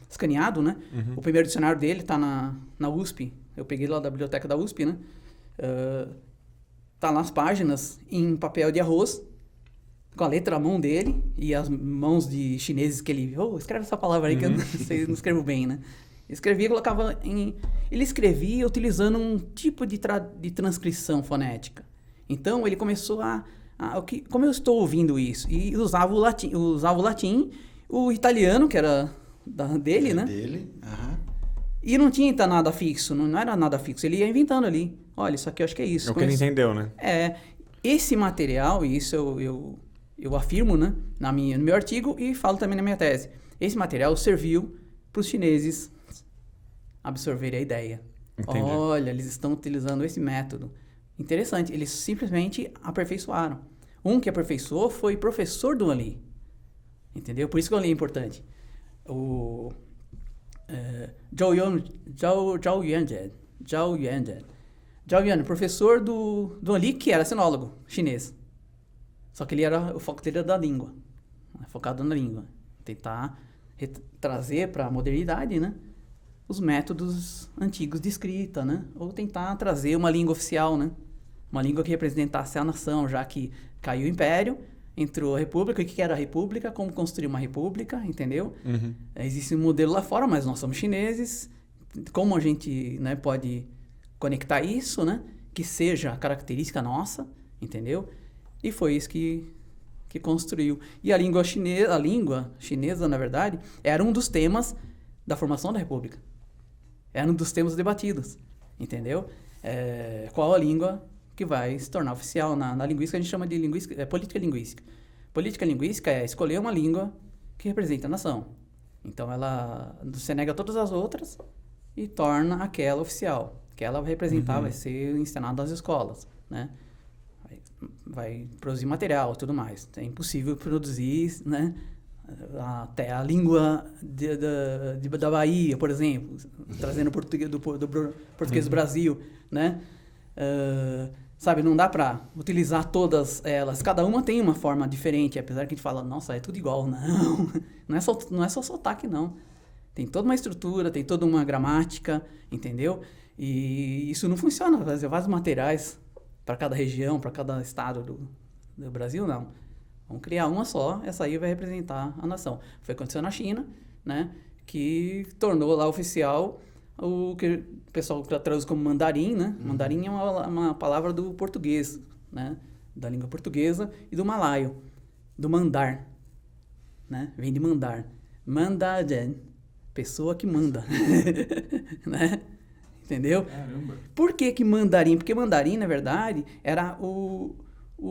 escaneado, né? O primeiro dicionário dele está na USP. Eu peguei lá da biblioteca da USP, né? Tá lá as páginas em papel de arroz, com a letra à mão dele e as mãos de chineses que ele... escreve essa palavra aí que eu não escrevo bem, né? Escrevia e colocava Ele escrevia utilizando um tipo de transcrição fonética. Então, ele começou como eu estou ouvindo isso? E usava o latim, o italiano, que era dele, né? Dele, E não tinha nada fixo, não era nada fixo. Ele ia inventando ali. Olha, isso aqui eu acho que é isso. É o que ele entendeu, né? Esse material, e isso eu afirmo, né, no meu artigo e falo também na minha tese. Esse material serviu para os chineses absorverem a ideia. Entendi. Olha, eles estão utilizando esse método. Interessante, eles simplesmente aperfeiçoaram. Um que aperfeiçoou foi professor do Ali. Entendeu? Por isso que o Ali é importante. O Zhao Yuanzhen, professor do Ali, que era sinólogo chinês. Só que o foco dele era da língua, focado na língua. Tentar trazer para a modernidade, né, os métodos antigos de escrita, né, ou tentar trazer uma língua oficial, né, uma língua que representasse a nação, já que caiu o Império, entrou a República. O que era a República? Como construir uma República, entendeu? Existe um modelo lá fora, mas nós somos chineses. Como a gente, né, pode conectar isso, né, que seja a característica nossa, entendeu? E foi isso que construiu. E a língua chinesa, na verdade, era um dos temas da formação da República. Era um dos temas debatidos, entendeu? Qual a língua que vai se tornar oficial na linguística? A gente chama de política linguística. Política linguística é escolher uma língua que representa a nação. Então, você nega todas as outras e torna aquela oficial, que ela vai representar, vai ser ensinada nas escolas, né? vai produzir material e tudo mais. É impossível produzir, né? Até a língua da Bahia, por exemplo, trazendo o português do português do Brasil, né? Sabe, não dá para utilizar todas elas. Cada uma tem uma forma diferente, apesar que a gente fala, nossa, é tudo igual. Não é só sotaque, não. Tem toda uma estrutura, tem toda uma gramática, entendeu? E isso não funciona, fazer vários materiais para cada região, para cada estado do Brasil, não. Vamos criar uma só, essa aí vai representar a nação. Foi o que aconteceu na China, né? Que tornou lá oficial o que o pessoal traduz como mandarim, né? Mandarim é uma palavra do português, né? Da língua portuguesa e do malaio, do mandar, né? Vem de mandar. Mandarin, pessoa que manda, né? Entendeu? Caramba. Por que mandarim? Porque mandarim, na verdade, era o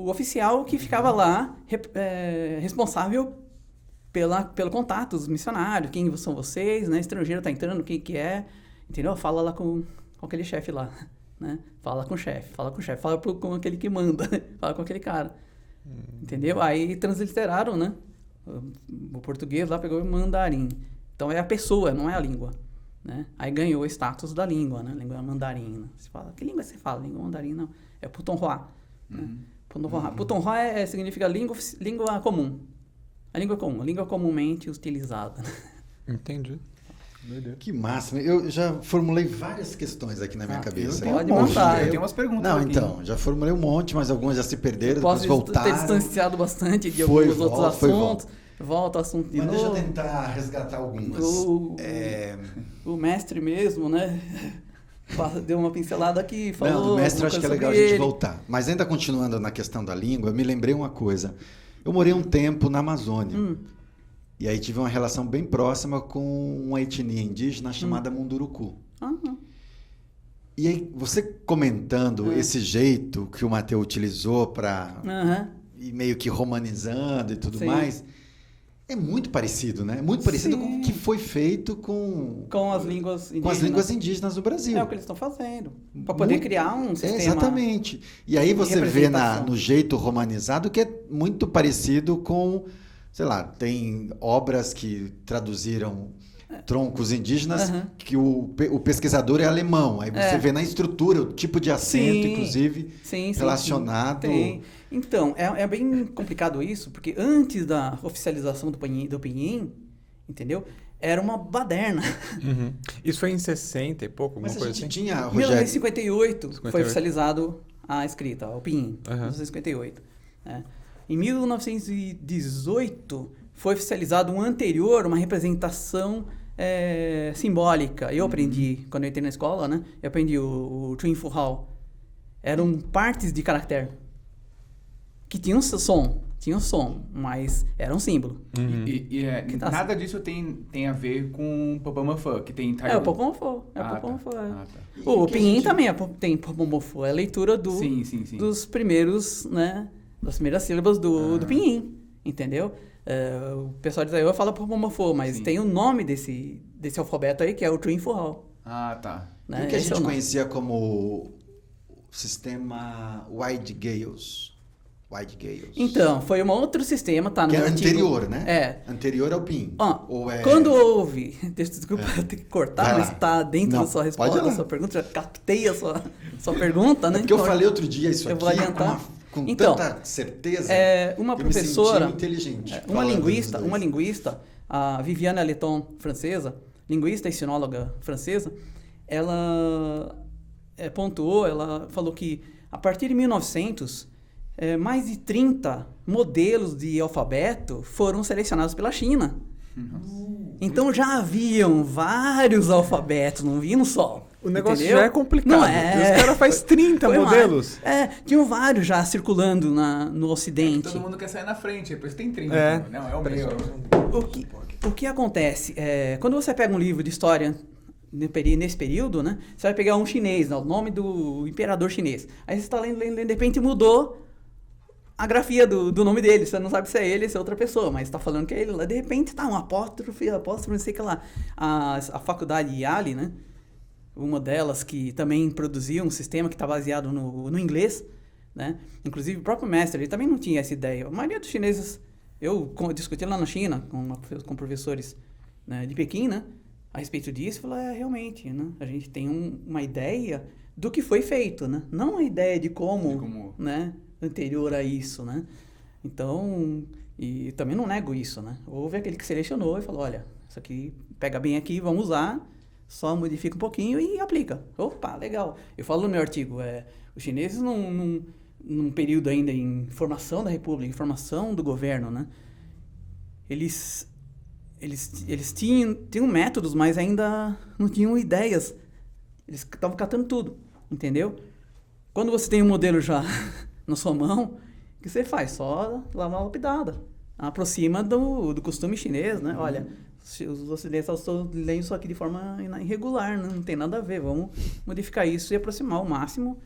oficial que ficava lá responsável pelo contato dos missionários, quem são vocês, né? Estrangeiro tá entrando, quem que é, entendeu? Fala lá com aquele chefe lá, né? Fala com o chefe, fala com aquele que manda, fala com aquele cara, entendeu? Aí transliteraram, né? O português lá pegou o mandarim. Então é a pessoa, não é a língua, né? Aí ganhou o status da língua, né? Língua mandarina. Você fala, que língua você fala? Língua mandarina, não. É Putonghua, né? Putonghua significa língua comum. A língua comum, a língua comumente utilizada. Entendi. Que máximo. Eu já formulei várias questões aqui na minha cabeça. Pode montar. Eu tenho umas perguntas Não, aqui. então, já formulei um monte, mas algumas já se perderam, depois Posso voltaram. ter distanciado bastante de alguns outros assuntos. Volta ao assunto de Mas novo. deixa eu tentar resgatar algumas. O mestre mesmo, né? Deu uma pincelada aqui, falou... Não, do mestre acho que é legal a gente voltar. Mas ainda continuando na questão da língua, eu me lembrei uma coisa. Eu morei um tempo na Amazônia. E aí tive uma relação bem próxima com uma etnia indígena chamada Munduruku. E aí, você comentando esse jeito que o Matteo utilizou para ir meio que romanizando e tudo mais, é muito parecido, né? Muito parecido com o que foi feito com as línguas indígenas. Com as línguas indígenas do Brasil. É o que eles estão fazendo. Para poder criar um sistema. Exatamente. E aí você vê no jeito romanizado que é muito parecido com, sei lá, tem obras que traduziram troncos indígenas que o pesquisador é alemão. Aí você vê na estrutura, o tipo de acento, inclusive, relacionado. Sim. Então, é bem complicado isso, porque antes da oficialização do Pinyin, entendeu? Era uma baderna. Isso foi em 60 e pouco, alguma coisa assim? Tinha, Rogério... 1958 foi oficializado a escrita, o Pinyin, 1958. Em 1918 foi oficializado um anterior, uma representação simbólica. Eu aprendi, quando eu entrei na escola, né? Eu aprendi o Chuin Fu Hao. Eram partes de caractere que tinham som, mas era um símbolo. Nada disso tem a ver com Popomofã, que tem em Taiwan. O Popomofã. O Pinyin também tem Popomofã. É a leitura dos primeiros, né? Das primeiras sílabas do Pinyin, entendeu? O pessoal de Taiwan fala Popomofã, mas tem o nome desse alfabeto aí, que é o Chuin Fu Hao. Né? E o que a gente conhecia como sistema Wide Gales. Então, foi um outro sistema, tá? Que é anterior, né? Anterior ao PIN. Quando houve... Desculpa ter que cortar, mas tá dentro da sua resposta, da sua pergunta. Já captei a sua pergunta, né? Porque eu falei outro dia isso aqui. Eu vou adiantar. Com tanta certeza. Uma professora... inteligente. Uma linguista, a Viviane Aleton, francesa, linguista e sinóloga francesa, ela pontuou, ela falou que a partir de 1900... mais de 30 modelos de alfabeto foram selecionados pela China. Então já haviam vários alfabetos, não vi um só. O negócio já é complicado. Não é. Os caras fazem 30 modelos. Tinham vários já circulando no Ocidente. Todo mundo quer sair na frente, por isso tem 30. Não, é o meu. O que acontece? Quando você pega um livro de história nesse período, né? Você vai pegar um chinês, o nome do imperador chinês. Aí você está lendo, de repente mudou a grafia do nome dele. Você não sabe se é ele, se é outra pessoa, mas está falando que é ele. Lá, de repente tá um apóstrofe, não sei o que lá. A faculdade Yale, né? Uma delas que também produzia um sistema que está baseado no inglês, né? Inclusive, o próprio mestre, ele também não tinha essa ideia. A maioria dos chineses, eu discuti lá na China com professores, né, de Pequim, né, a respeito disso, falei, realmente, né, a gente tem uma ideia do que foi feito, né? Não uma ideia de como, né, anterior a isso, né? Então, e também não nego isso, né? Houve aquele que selecionou e falou, olha, isso aqui pega bem aqui, vamos usar, só modifica um pouquinho e aplica. Opa, legal. Eu falo no meu artigo, os chineses num período ainda em formação da República, em formação do governo, né? Eles tinham métodos, mas ainda não tinham ideias. Eles estavam catando tudo, entendeu? Quando você tem um modelo já na sua mão, o que você faz? Só dar uma lapidada. Aproxima do costume chinês, né? Olha, os ocidentais estão lendo isso aqui de forma irregular, né? Não tem nada a ver. Vamos modificar isso e aproximar ao máximo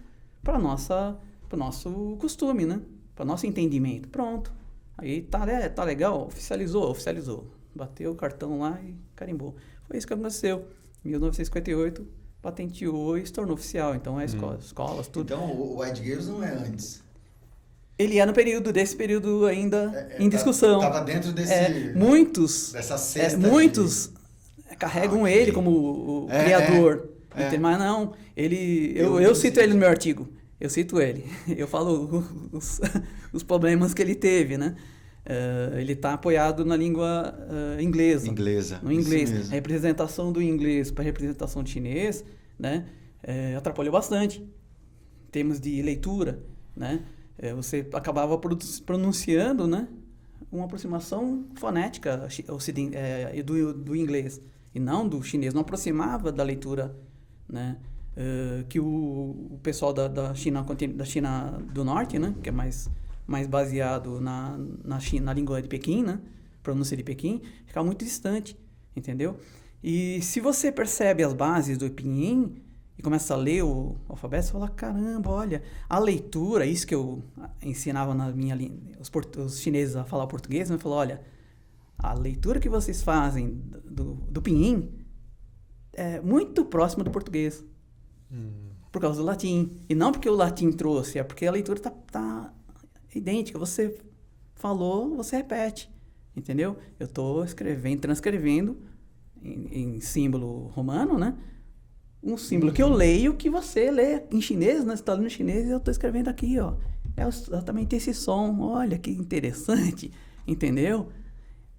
para o nosso costume, né? Para o nosso entendimento. Pronto. Aí tá legal, oficializou. Bateu o cartão lá e carimbou. Foi isso que aconteceu. Em 1958, patenteou e se tornou oficial. Então, escolas, tudo. Então, o White Games não é antes. Ele é desse período ainda em discussão. Estava dentro desse... Dessa cesta muitos carregam ele como o criador. Mas não, eu cito ele no meu artigo. Eu cito ele. Eu falo os problemas que ele teve, né? Ele está apoiado na língua inglesa. No inglês. A representação do inglês para a representação de chinês, né? Atrapalhou bastante. Em termos de leitura, né? Você acabava pronunciando, né? Uma aproximação fonética do inglês e não do chinês. Não aproximava da leitura, né? Que o pessoal da China do Norte, né? Que é mais baseado na língua de Pequim, né? Pronúncia de Pequim, ficava muito distante, entendeu? E se você percebe as bases do pinyin e começa a ler o alfabeto, você fala, caramba, olha, a leitura, isso que eu ensinava na minha os chineses a falar português, né? Falou, olha, a leitura que vocês fazem do pinyin é muito próxima do português. Por causa do latim. E não porque o latim trouxe, é porque a leitura tá idêntica. Você falou, você repete. Entendeu? Eu estou transcrevendo em símbolo romano, né? Um símbolo que eu leio, que você lê em chinês, né? Você está lendo em chinês e eu estou escrevendo aqui, ó. É exatamente esse som. Olha que interessante. Entendeu?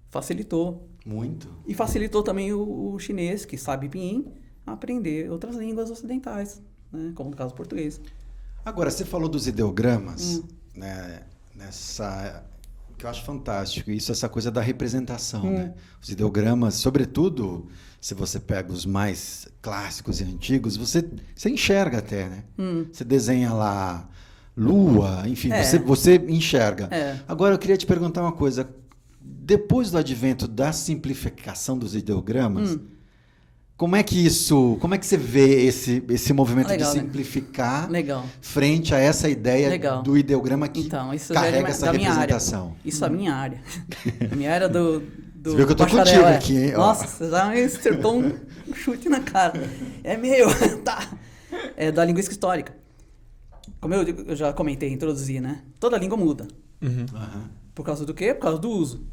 Facilitou. Muito. E facilitou também o chinês, que sabe pinyin, a aprender outras línguas ocidentais, né? Como no caso do português. Agora, você falou dos ideogramas, né? Que eu acho fantástico, isso, essa coisa da representação, né? Os ideogramas, sobretudo, se você pega os mais clássicos e antigos, você enxerga até, né? Você desenha lá lua, enfim, você enxerga. Agora, eu queria te perguntar uma coisa. Depois do advento da simplificação dos ideogramas, como é que você vê esse movimento de simplificar frente a essa ideia do ideograma que carrega essa representação? Isso é a minha área. A minha área do você viu que eu tô contigo aqui, hein? Nossa, você já me acertou um chute na cara. É meu, tá. É da linguística histórica. Como eu já comentei, introduzi, né? Toda língua muda. Por causa do quê? Por causa do uso,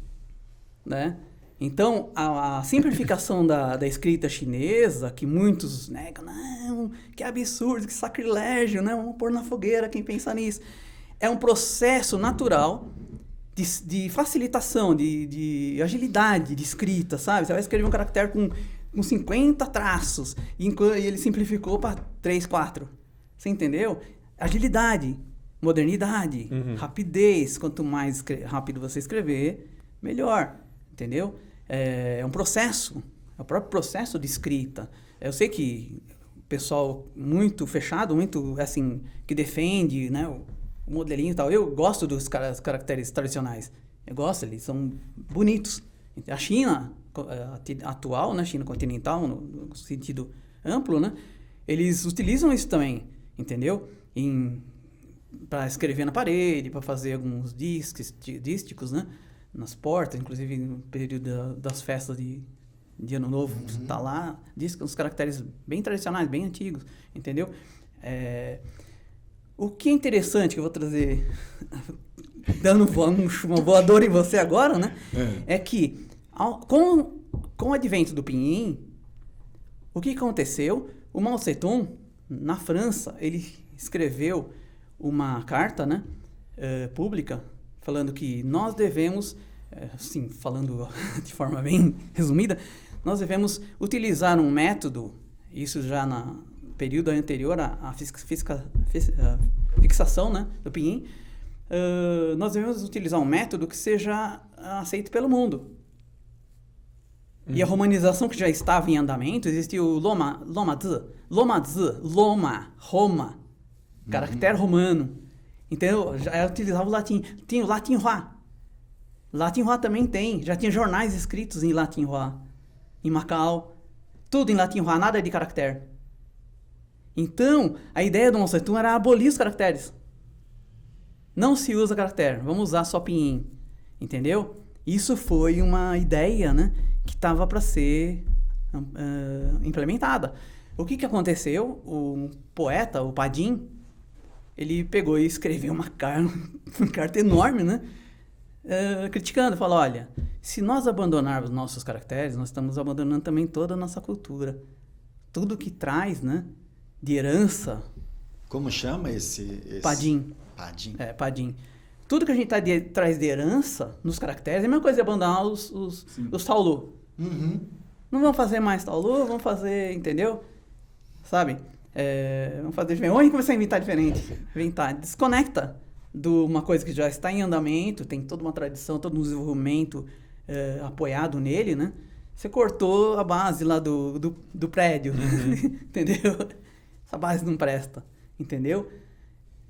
né? Então, a simplificação da escrita chinesa, que muitos negam, não, que absurdo, que sacrilégio, né? Vamos pôr na fogueira quem pensa nisso. É um processo natural de facilitação, de agilidade de escrita, sabe? Você vai escrever um caractere com 50 traços e ele simplificou para 3, 4. Você entendeu? Agilidade, modernidade, rapidez. Quanto mais rápido você escrever, melhor. Entendeu? É um processo, é o próprio processo de escrita. Eu sei que o pessoal muito fechado, muito assim, que defende, né, o modelinho e tal. Eu gosto dos caracteres tradicionais. Eu gosto, eles são bonitos. A China atual, né, China continental, no sentido amplo, né, eles utilizam isso também, entendeu? Para escrever na parede, para fazer alguns dísticos, né? Nas portas, inclusive no período das festas de Ano Novo, tá lá, diz que uns caracteres bem tradicionais, bem antigos, entendeu? O que é interessante, que eu vou trazer, dando uma voadora em você agora, né? É que, com o advento do pinyin, o que aconteceu? O Mao Tse-tung, na França, ele escreveu uma carta, né, pública, falando que nós devemos, assim, falando de forma bem resumida, nós devemos utilizar um método, isso já no período anterior à fixação, né, do pinyin, nós devemos utilizar um método que seja aceito pelo mundo. E a romanização que já estava em andamento, existia o Loma, Roma, caractere romano. Então, já utilizava o latim. Tinha o Latinhua. Latinhua também tem. Já tinha jornais escritos em Latinhua. Em Macau. Tudo em Latinhua, nada de caractere. Então, a ideia do Mao Tse-tung era abolir os caracteres. Não se usa caractere, vamos usar só pinyin. Entendeu? Isso foi uma ideia, né, que estava para ser implementada. O que aconteceu? O poeta, o Padim, ele pegou e escreveu uma carta enorme, né, criticando, falou, olha, se nós abandonarmos nossos caracteres, nós estamos abandonando também toda a nossa cultura. Tudo que traz, né, de herança. Como chama esse... Padim. Padim. Padim. Tudo que a gente traz de herança nos caracteres é a mesma coisa de abandonar os taolu. Uhum. Não vamos fazer mais taolu, vamos fazer, entendeu? Sabe? Vamos fazer diferente. Vamos começar a inventar diferente. Desconecta de uma coisa que já está em andamento, tem toda uma tradição, todo um desenvolvimento apoiado nele, né? Você cortou a base lá do prédio, entendeu? Essa base não presta, entendeu?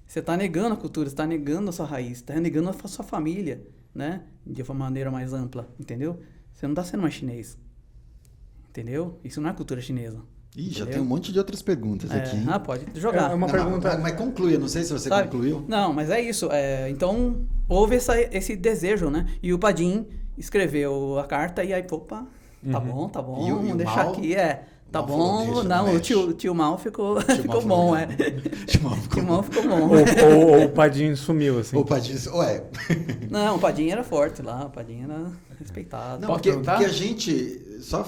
Você está negando a cultura, você está negando a sua raiz, está negando a sua família, né? De uma maneira mais ampla, entendeu? Você não está sendo mais chinês, entendeu? Isso não é cultura chinesa. Ih, já tem um monte de outras perguntas aqui. Hein? Pode jogar. Uma pergunta... Mas conclui, eu não sei se você concluiu. Não, mas é isso. Então, houve esse desejo, né? E o Padim escreveu a carta e aí, opa, tá bom, vamos deixar Mao, aqui, tá bom. Não, o tio Mao ficou bom, Tio Mao ficou bom. Ou o Padim sumiu, assim. O Padim, Não, o Padim era forte lá, o Padim era respeitado. Não, porque a gente, só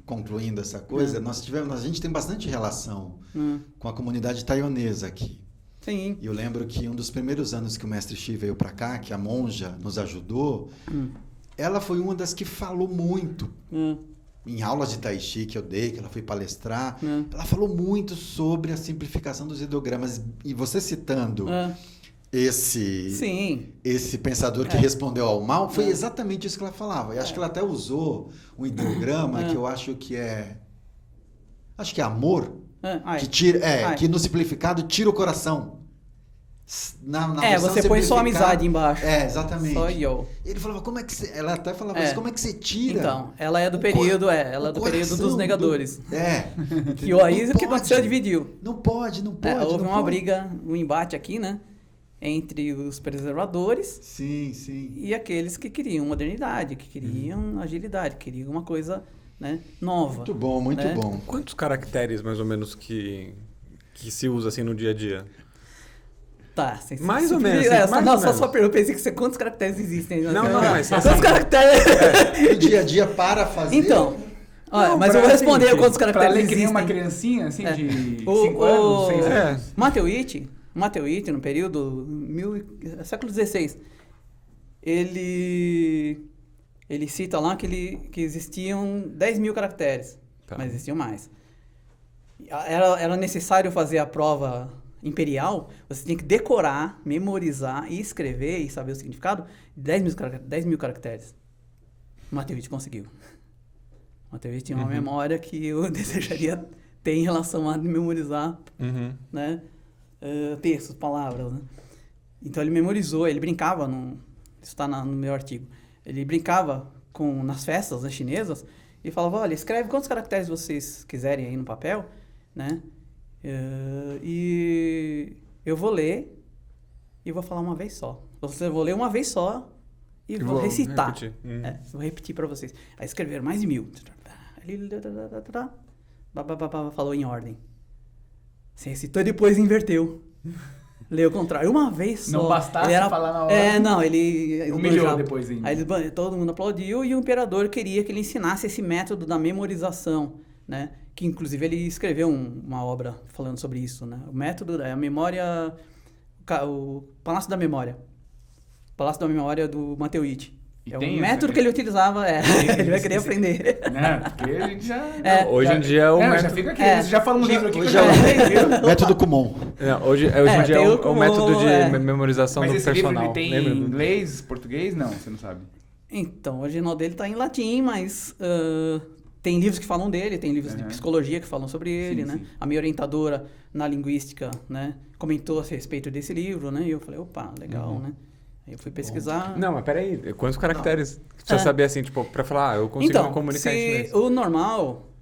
concluindo essa coisa, a gente tem bastante relação com a comunidade taiwanesa aqui. Sim. E eu lembro que um dos primeiros anos que o Mestre Xi veio para cá, que a monja nos ajudou, ela foi uma das que falou muito. Em aulas de Tai Chi que eu dei, que ela foi palestrar, ela falou muito sobre a simplificação dos ideogramas. E você citando esse pensador que respondeu ao Mao, foi exatamente isso que ela falava. E acho que ela até usou um ideograma que eu acho que é amor, que tira, que no simplificado tira o coração. Você põe só amizade embaixo. Exatamente. Só eu. Ele falava, ela até falava isso, como é que você tira? Então, ela é do período, período dos negadores. Que aí o que aconteceu, dividiu. Não pode. Houve uma briga, um embate aqui, né? Entre os preservadores e aqueles que queriam modernidade, que queriam agilidade, que queriam uma coisa, né, nova. Muito bom, muito bom. Quantos caracteres, mais ou menos, que se usa assim no dia a dia? Tá, mais ou menos. Só eu pensei que quantos caracteres existem. Não, mas... Quantos caracteres... No dia a dia para fazer... Então... Olha, mas eu vou responder quantos caracteres existem. Pra uma criancinha, assim, de 5 anos, 6 anos. Mateu Witt, no período século XVI, ele cita lá que existiam 10 mil caracteres, mas existiam mais. Era necessário fazer a prova imperial, você tinha que decorar, memorizar e escrever e saber o significado de 10 mil caracteres. Mateu Witt conseguiu. Mateu Witt tinha uma memória que eu desejaria ter em relação a memorizar, né? Textos, palavras, né? Então ele memorizou, ele brincava, isso está no meu artigo, ele brincava nas festas, né, chinesas e falava, olha, escreve quantos caracteres vocês quiserem aí no papel, né? E eu vou ler e vou falar uma vez só. Eu vou ler uma vez só e vou recitar. Vou repetir para vocês. Aí escreveram mais de 1000. Falou em ordem. Você recitou e depois inverteu. Leu o contrário. Uma vez só. Não bastasse falar na hora. Não, ele... Humilhou depois ainda. Aí todo mundo aplaudiu e o imperador queria que ele ensinasse esse método da memorização, né? Que inclusive ele escreveu uma obra falando sobre isso, né? O método é a memória... O Palácio da Memória. Palácio da Memória do Matteo Ricci. É um método que ele utilizava, ele vai querer aprender. Porque a gente já... Hoje em dia o método... Já fica aqui, você já fala um livro aqui que eu já leio. Método Kumon. Hoje em dia é o método de memorização do personal. Mas esse livro ele tem em inglês, português? Não, você não sabe. Então, o original dele está em latim, mas tem livros que falam dele, tem livros de psicologia que falam sobre ele, né? Sim. A minha orientadora na linguística, né, comentou a respeito desse livro, né? E eu falei, opa, legal, né? Aí eu fui pesquisar... Não, mas peraí, quantos caracteres? Precisa saber assim, tipo, pra falar, eu consigo me comunicar em chinês. O normal,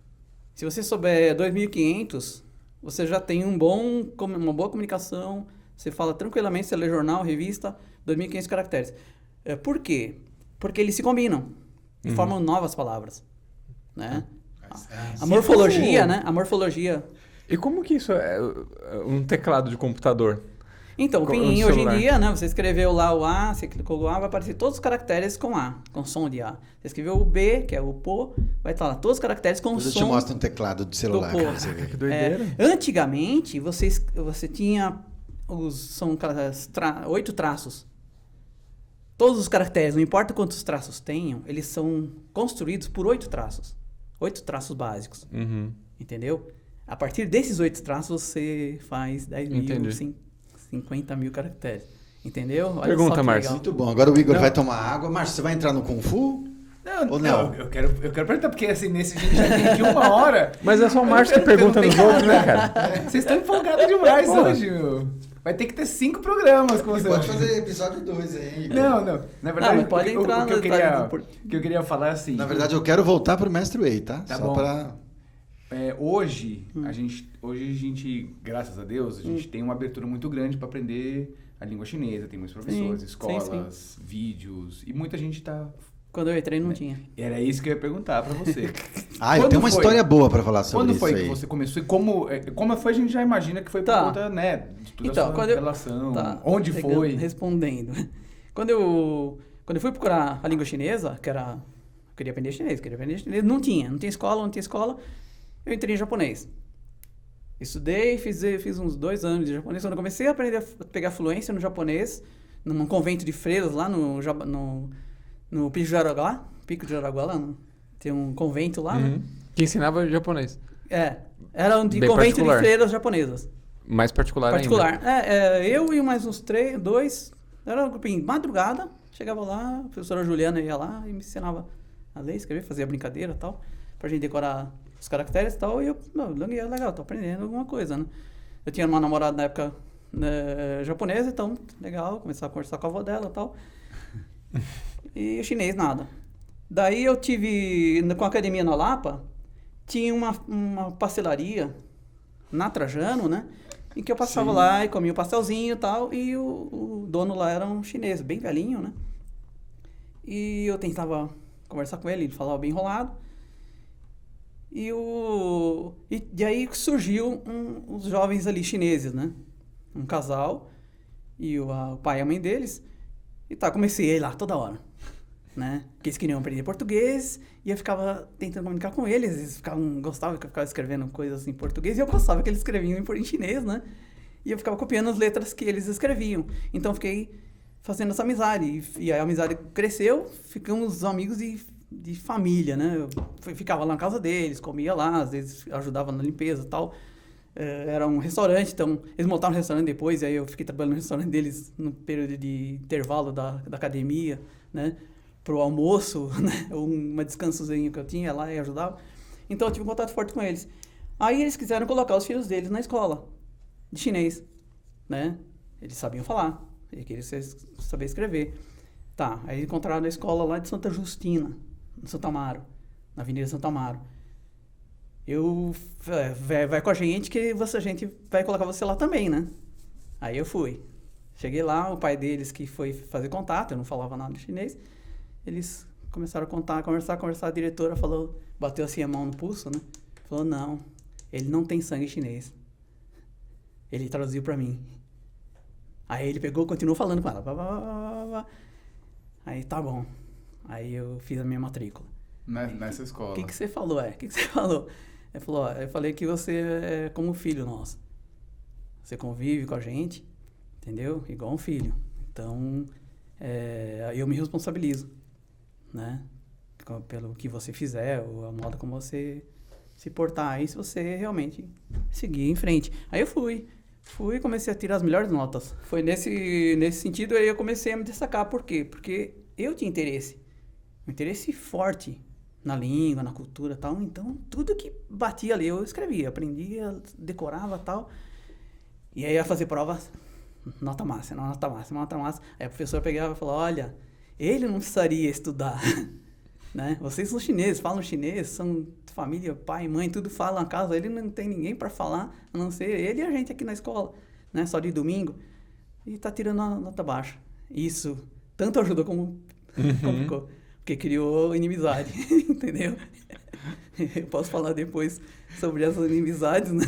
se você souber 2.500, você já tem uma boa comunicação, você fala tranquilamente, você lê jornal, revista, 2.500 caracteres. Por quê? Porque eles se combinam e formam novas palavras, né? A morfologia, né? A morfologia... E como que isso é um teclado de computador? Então, o pininho hoje em dia, né? Você escreveu lá o A, você clicou no A, vai aparecer todos os caracteres com A, com som de A. Você escreveu o B, que é o pô, vai estar lá todos os caracteres com som. Eu te mostro um teclado de celular pra você ver. Que doideira. Antigamente, você tinha são 8 traços. Todos os caracteres, não importa quantos traços tenham, eles são construídos por 8 traços. 8 traços básicos. Entendeu? A partir desses 8 traços, você faz 10 mil, 50 mil caracteres. Entendeu? Olha. Pergunta, Márcio. Muito bom. Agora o Igor vai tomar água. Márcio, você vai entrar no Kung Fu? Não, eu quero perguntar, porque assim, nesse dia já tem de 1 hora. Mas é só o Márcio que pergunta nos outros, né, cara? Vocês estão empolgados demais hoje, meu. Vai ter que ter 5 programas com você. Pode fazer episódio 2 aí. Não. Na verdade, pode entrar o que eu queria falar assim... Na verdade, eu quero voltar pro Mestre Wei, tá? Tá só bom. Pra... Hoje, a gente, graças a Deus, a gente tem uma abertura muito grande para aprender a língua chinesa. Tem muitos professores, escolas, vídeos, e muita gente tá... Quando eu entrei, não tinha. Era isso que eu ia perguntar para você. Eu tenho uma história boa para falar sobre isso. Quando foi que você começou? E como foi, a gente já imagina que foi por conta, né, de toda a sua relação. Onde foi? Respondendo. Quando eu fui procurar a língua chinesa, eu queria aprender chinês, não tinha escola, eu entrei em japonês. Estudei, fiz uns 2 anos de japonês. Quando eu comecei a aprender a pegar fluência no japonês, num convento de freiras lá no Pico de Jaraguá, lá, tem um convento lá, né? Que ensinava japonês. Era um convento de freiras japonesas. Mais particular ainda. Eu e mais uns 2, era um grupinho. Madrugada, chegava lá, a professora Juliana ia lá e me ensinava a ler, escrever, fazia brincadeira e tal, pra gente decorar os caracteres e tal, e eu, legal, tô aprendendo alguma coisa, né? Eu tinha uma namorada na época japonesa, então, legal, começar a conversar com a avó dela e tal. E o chinês, nada. Daí eu tive, com a academia na Lapa, tinha uma pastelaria na Trajano, né? Em que eu passava lá e comia o pastelzinho e tal, e o dono lá era um chinês, bem velhinho, né? E eu tentava conversar com ele, ele falava bem enrolado. E aí surgiu os jovens ali chineses, né? Um casal, e o pai e a mãe deles. E comecei a ir lá toda hora, né? Porque eles queriam aprender português, e eu ficava tentando comunicar com eles. Eles gostavam que eu ficava escrevendo coisas em português, e eu gostava que eles escreviam em chinês, né? E eu ficava copiando as letras que eles escreviam. Então, eu fiquei fazendo essa amizade. E a amizade cresceu, ficamos amigos de família, né? Eu ficava lá na casa deles, comia lá, às vezes ajudava na limpeza e tal. Era um restaurante, então eles montaram um restaurante depois, e aí eu fiquei trabalhando no restaurante deles no período de intervalo da academia, né? Pro almoço, né? Uma descansozinho que eu tinha lá e ajudava. Então eu tive um contato forte com eles. Aí eles quiseram colocar os filhos deles na escola de chinês, né? Eles sabiam falar, eles queriam saber escrever. Aí encontraram na escola lá de Santa Justina, em Santo Amaro, na Avenida Santo Amaro. Vai com a gente que a gente vai colocar você lá também, né? Aí eu fui. Cheguei lá, o pai deles que foi fazer contato, eu não falava nada de chinês. Eles começaram a conversar, a diretora bateu assim a mão no pulso, né? Falou, não, ele não tem sangue chinês. Ele traduziu pra mim. Aí ele pegou, continuou falando com ela. Aí, tá bom. Aí eu fiz a minha matrícula. Nessa escola. O que você falou? O que você falou? Ele falou, ó, eu falei que você é como um filho nosso. Você convive com a gente, entendeu? Igual um filho. Então, eu me responsabilizo, né? Pelo que você fizer, ou a modo como você se portar. Aí, se você realmente seguir em frente. Aí eu fui e comecei a tirar as melhores notas. Foi nesse sentido aí eu comecei a me destacar. Por quê? Porque eu tinha interesse. Um interesse forte na língua, na cultura e tal. Então, tudo que batia ali eu escrevia, aprendia, decorava e tal. E aí ia fazer provas, nota máxima. Aí a professora pegava e falava, olha, ele não precisaria estudar, né? Vocês são chineses, falam chinês, são família, pai, mãe, tudo fala na casa, ele não tem ninguém para falar, a não ser ele e a gente aqui na escola, né? Só de domingo. E tá tirando a nota baixa. Isso tanto ajudou como complicou. Porque criou inimizade, entendeu? Eu posso falar depois sobre essas inimizades, né?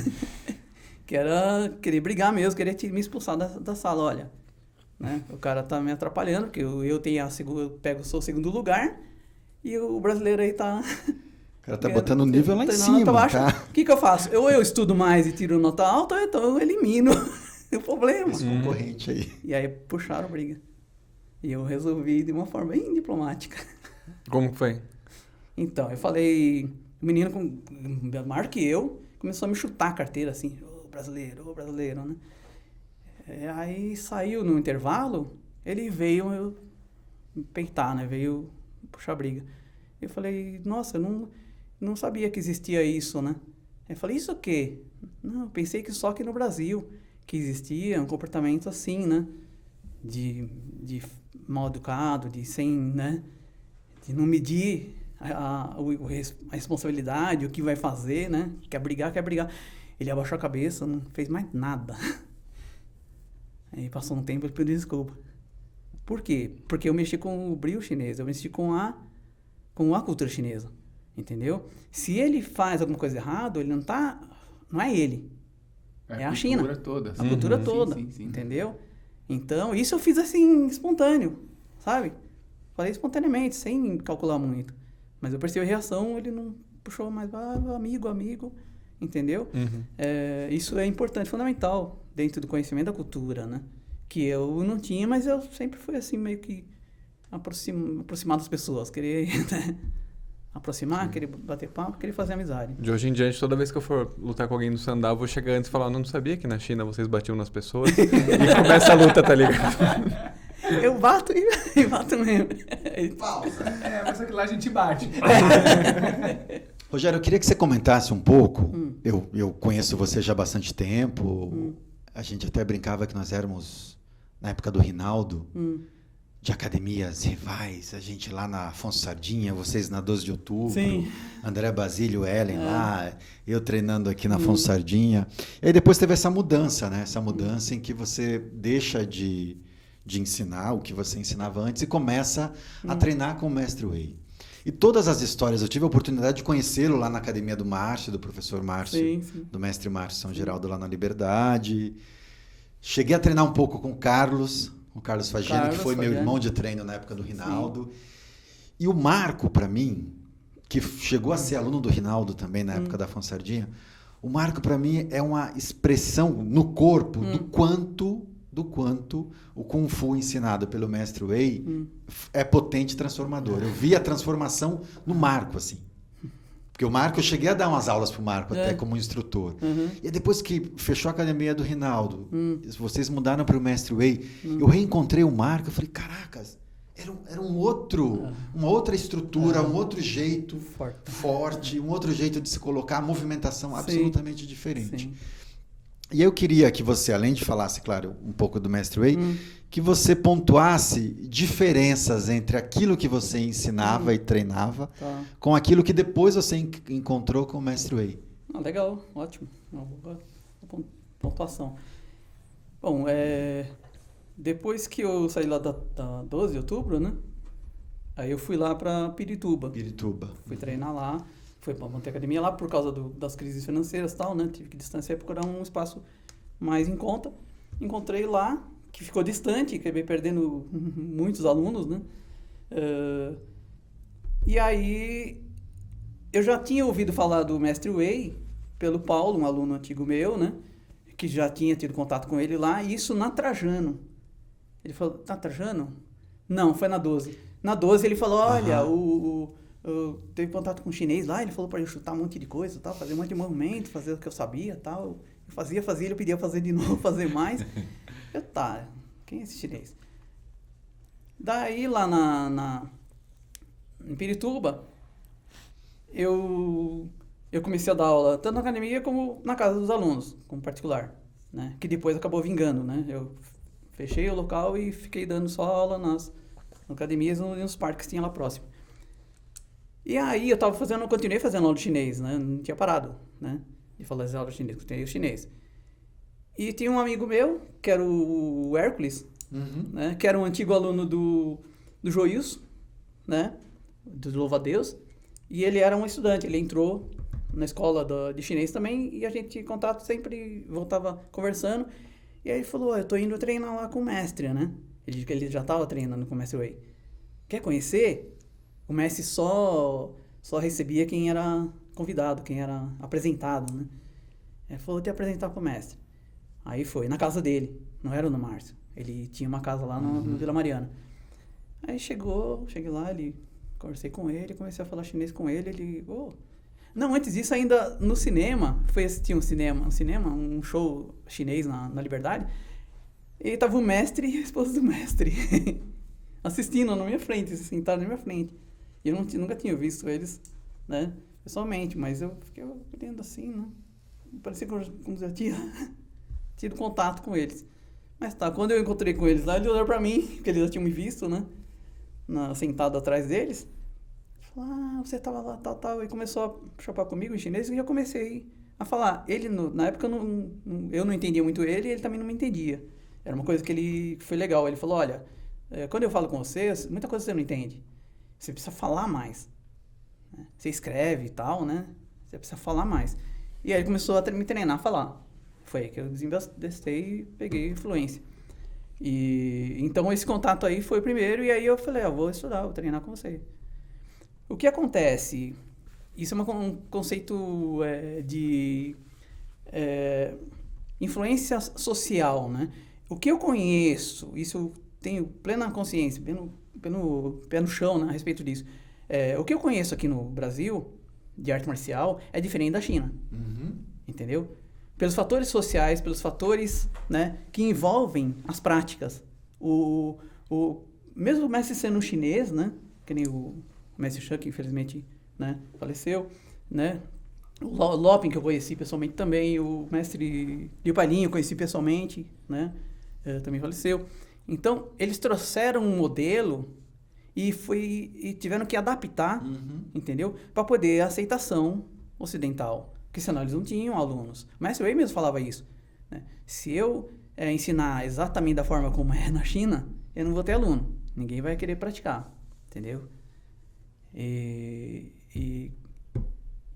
Que era querer brigar mesmo, querer me expulsar da sala, olha. Né? O cara tá me atrapalhando, porque eu sou o segundo lugar, e o brasileiro aí tá... O cara tá botando o nível lá em cima, tá? O que eu faço? Ou eu estudo mais e tiro nota alta, ou então eu elimino o problema. Esse concorrente aí. E aí puxaram a briga. E eu resolvi de uma forma bem diplomática. Como foi? Então, eu falei... O menino, maior que eu, começou a me chutar a carteira, assim... Ô, brasileiro, né? Aí saiu no intervalo, ele veio me peitar, né? Veio puxar a briga. Eu falei, nossa, eu não sabia que existia isso, né? Eu falei, isso o quê? Não, eu pensei que só aqui no Brasil que existia um comportamento assim, né? De mal educado, né? De não medir a responsabilidade, o que vai fazer, né? Quer brigar. Ele abaixou a cabeça, não fez mais nada. Aí passou um tempo, ele pediu desculpa. Por quê? Porque eu mexi com o brio chinês, eu mexi com a cultura chinesa, entendeu? Se ele faz alguma coisa errada, ele não é ele, é a China. A cultura toda, sim. Entendeu? Então, isso eu fiz assim, espontâneo, sabe? Falei espontaneamente, sem calcular muito. Mas eu percebi a reação, ele não puxou mais, amigo, entendeu? Isso é importante, fundamental dentro do conhecimento da cultura, né? Que eu não tinha, mas eu sempre fui assim, meio que aproximar das pessoas, querer aproximar, querer bater papo, querer fazer amizade. De hoje em diante, toda vez que eu for lutar com alguém no sandal, eu vou chegar antes e falar, não sabia que na China vocês batiam nas pessoas? E começa a luta, tá ligado? Eu bato e bato mesmo. Pausa. Mas só que lá a gente bate. Rogério, eu queria que você comentasse um pouco. Eu conheço você já há bastante tempo. A gente até brincava que nós éramos, na época do Rinaldo, de academias rivais. A gente lá na Afonso Sardinha, vocês na 12 de outubro. Sim. André Basílio, Ellen lá, eu treinando aqui na Afonso Sardinha. E aí depois teve essa mudança, né? Essa mudança em que você deixa de ensinar o que você ensinava antes e começa a treinar com o Mestre Wei. E todas as histórias, eu tive a oportunidade de conhecê-lo lá na academia do Márcio, do professor Márcio, do mestre Márcio São Geraldo lá na Liberdade. Cheguei a treinar um pouco com o Carlos Fagino, que foi meu irmão de treino na época do Rinaldo. Sim. E o Marco, para mim, que chegou a ser aluno do Rinaldo também na época da Afonso Sardinha, o Marco, para mim, é uma expressão no corpo do quanto o Kung Fu ensinado pelo Mestre Wei é potente e transformador. Eu vi a transformação no Marco, assim. Porque o Marco, eu cheguei a dar umas aulas pro Marco, até como instrutor. E depois que fechou a academia do Rinaldo, vocês mudaram para o Mestre Wei, eu reencontrei o Marco, eu falei, caracas, era uma outra estrutura, um outro jeito forte, um outro jeito de se colocar, a movimentação absolutamente diferente. Sim. E eu queria que você, além de falasse, claro, um pouco do Mestre Wei, que você pontuasse diferenças entre aquilo que você ensinava e treinava com aquilo que depois você encontrou com o Mestre Wei. Legal, ótimo. Uma boa pontuação. Bom, depois que eu saí lá da 12 de outubro, né? Aí eu fui lá para Pirituba. Fui treinar lá. Foi para manter a academia lá por causa das crises financeiras e tal, né? Tive que distanciar e procurar um espaço mais em conta. Encontrei lá, que ficou distante, acabei perdendo muitos alunos, né? E aí, eu já tinha ouvido falar do Mestre Wei pelo Paulo, um aluno antigo meu, né? Que já tinha tido contato com ele lá, e isso na Trajano. Ele falou, na Trajano? Não, foi na 12. Na 12 ele falou, olha, eu teve contato com um chinês lá, ele falou para eu chutar um monte de coisa, tal, fazer um monte de movimento, fazer o que eu sabia, tal. Eu fazia, ele pedia fazer de novo, fazer mais. Eu, tá, quem é esse chinês? Daí lá em Pirituba, eu comecei a dar aula tanto na academia como na casa dos alunos, como particular, né? Que depois acabou vingando, né? Eu fechei o local e fiquei dando só aula nas academias e nos parques que tinha lá próximo. E aí eu continuei fazendo aula de chinês, né? Não tinha parado, né? De falar as aulas de chinês, continuei o chinês. E tinha um amigo meu, que era o Hércules, né? Que era um antigo aluno do Joilson, né? Do Louva-a-Deus. E ele era um estudante, ele entrou na escola de chinês também, e a gente tinha contato, sempre voltava conversando. E aí ele falou, eu tô indo treinar lá com o mestre, né? Ele já estava treinando com o Mestre Wei. Quer conhecer? O mestre só recebia quem era convidado, quem era apresentado, né? Ele falou, vou te apresentar pro mestre. Aí foi, na casa dele, não era no Márcio. Ele tinha uma casa lá no Vila Mariana. Aí cheguei lá, conversei com ele, comecei a falar chinês com ele, Não, antes disso, ainda no cinema, fui assistir um show chinês na Liberdade, e tava o mestre e a esposa do mestre assistindo na minha frente, sentaram na minha frente. E eu nunca tinha visto eles, né, pessoalmente, mas eu fiquei olhando assim, né, parecia como eu já tinha tido contato com eles. Mas tá, quando eu encontrei com eles lá, eles olharam pra mim, porque eles já tinham me visto, né, sentado atrás deles. Falou, você tava lá, tal, e começou a chapar comigo em chinês, e eu comecei a falar. Ele, na época, eu não entendia muito ele, e ele também não me entendia. Era uma coisa que foi legal. Ele falou, olha, quando eu falo com você, muita coisa você não entende. Você precisa falar mais. Né? Você escreve e tal, né? Você precisa falar mais. E aí ele começou a me treinar a falar. Foi aí que eu desembestei e peguei fluência. E então esse contato aí foi o primeiro, e aí eu falei, vou estudar, vou treinar com você. O que acontece? Isso é um conceito de influência social, né? O que eu conheço, isso eu tenho plena consciência, pé no chão, né, a respeito disso. O que eu conheço aqui no Brasil, de arte marcial, é diferente da China. Entendeu? Pelos fatores sociais, pelos fatores, né, que envolvem as práticas. Mesmo o mestre sendo chinês, né, que nem o mestre Shan, que infelizmente, né, faleceu, né, o Lopin, que eu conheci pessoalmente também, o mestre Liu Pailin eu conheci pessoalmente, né, também faleceu. Então, eles trouxeram um modelo e tiveram que adaptar, entendeu? Para poder a aceitação ocidental. Porque senão eles não tinham alunos. O mestre Wei mesmo falava isso, né? Se eu ensinar exatamente da forma como é na China, eu não vou ter aluno. Ninguém vai querer praticar, entendeu? E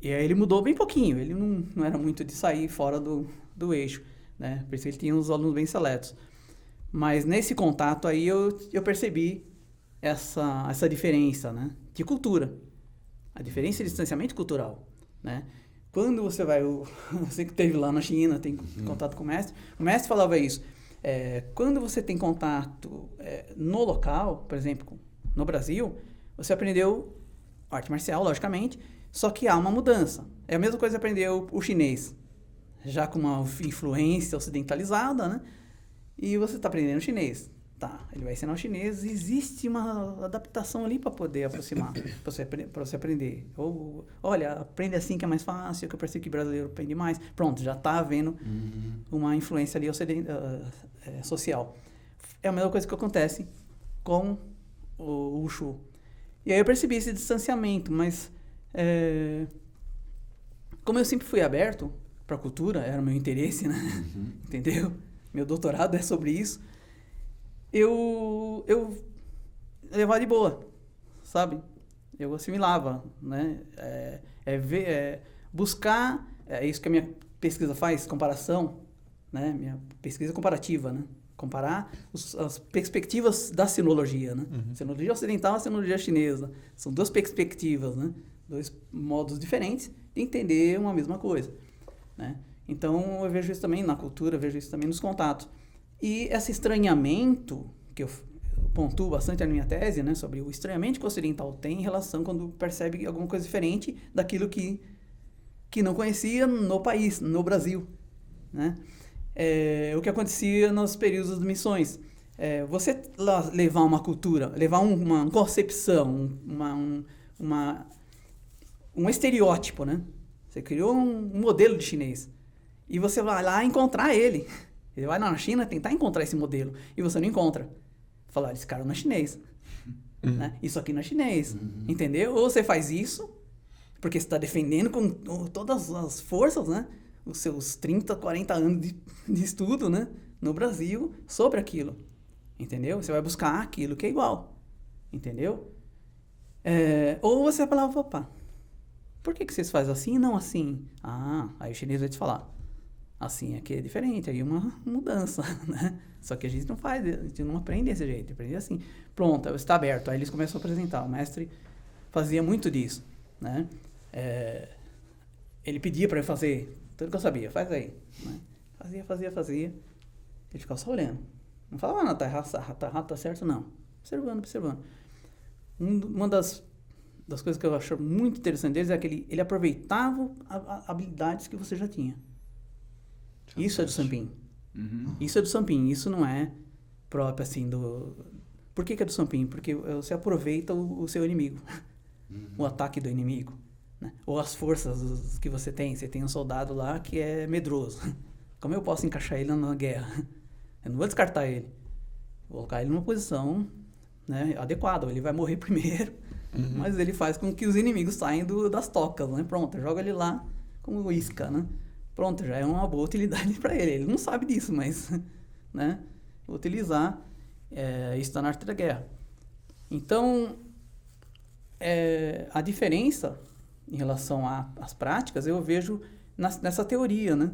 aí ele mudou bem pouquinho. Ele não era muito de sair fora do eixo, né? Por isso ele tinha uns alunos bem seletos. Mas nesse contato aí eu percebi essa diferença, né, de cultura. A diferença de distanciamento cultural, né? Quando você vai... Você que esteve lá na China, tem contato com o mestre falava isso. Quando você tem contato no local, por exemplo, no Brasil, você aprendeu arte marcial, logicamente, só que há uma mudança. É a mesma coisa que aprender o chinês, já com uma influência ocidentalizada, né? E você está aprendendo chinês. Tá, ele vai ensinar o chinês. Existe uma adaptação ali para poder aproximar, para você aprender. Ou, olha, aprende assim que é mais fácil, que eu percebo que brasileiro aprende mais. Pronto, já está havendo uma influência ali social. É a mesma coisa que acontece com o Wushu. E aí eu percebi esse distanciamento, mas como eu sempre fui aberto para a cultura, era o meu interesse, né? Entendeu? Meu doutorado é sobre isso. Eu levava de boa, sabe? Eu assimilava, né? Buscar, é isso que a minha pesquisa faz, comparação, né? Minha pesquisa comparativa, né? comparar as perspectivas da sinologia, né? Sinologia ocidental e sinologia chinesa. São duas perspectivas, né? Dois modos diferentes de entender uma mesma coisa, né? Então, eu vejo isso também na cultura, eu vejo isso também nos contatos. E esse estranhamento, que eu pontuo bastante na minha tese, né? Sobre o estranhamento que o ocidental tem em relação quando percebe alguma coisa diferente daquilo que não conhecia no país, no Brasil, né? O que acontecia nos períodos de missões. Você levar uma cultura, levar uma concepção, um estereótipo, né? Você criou um modelo de chinês e você vai lá encontrar ele. Ele vai na China tentar encontrar esse modelo e você não encontra. Falar, esse cara não é chinês, né? Isso aqui não é chinês, entendeu? Ou você faz isso porque você está defendendo com todas as forças, né? Os seus 30, 40 anos de estudo, né? No Brasil, sobre aquilo, entendeu? Você vai buscar aquilo que é igual, entendeu? Ou você vai falar, opa, por que vocês fazem assim e não assim? Aí o chinês vai te falar, assim aqui é diferente, aí uma mudança, né? Só que a gente não faz, a gente não aprende desse jeito, aprende assim. Pronto, está aberto, aí eles começam a apresentar. O mestre fazia muito disso, né? Ele pedia para eu fazer tudo que eu sabia, faz aí, né? Fazia. Ele ficava só olhando. Não falava, não, tá errado, tá certo, não. Observando. Uma das coisas que eu acho muito interessante deles é que ele aproveitava as habilidades que você já tinha. Isso é do Samping. Isso é do Samping, isso não é próprio, assim, do... Por que é do Samping? Porque você aproveita o seu inimigo, o ataque do inimigo, né? Ou as forças que você tem. Você tem um soldado lá que é medroso. Como eu posso encaixar ele na guerra? Eu não vou descartar ele. Vou colocar ele numa posição, né, adequada. Ele vai morrer primeiro, mas ele faz com que os inimigos saiam das tocas, né? Pronto, joga ele lá como isca, né? Pronto, já é uma boa utilidade para ele. Ele não sabe disso, mas, né, vou utilizar isso está na arte da guerra. Então, a diferença em relação às práticas, eu vejo nessa teoria, né,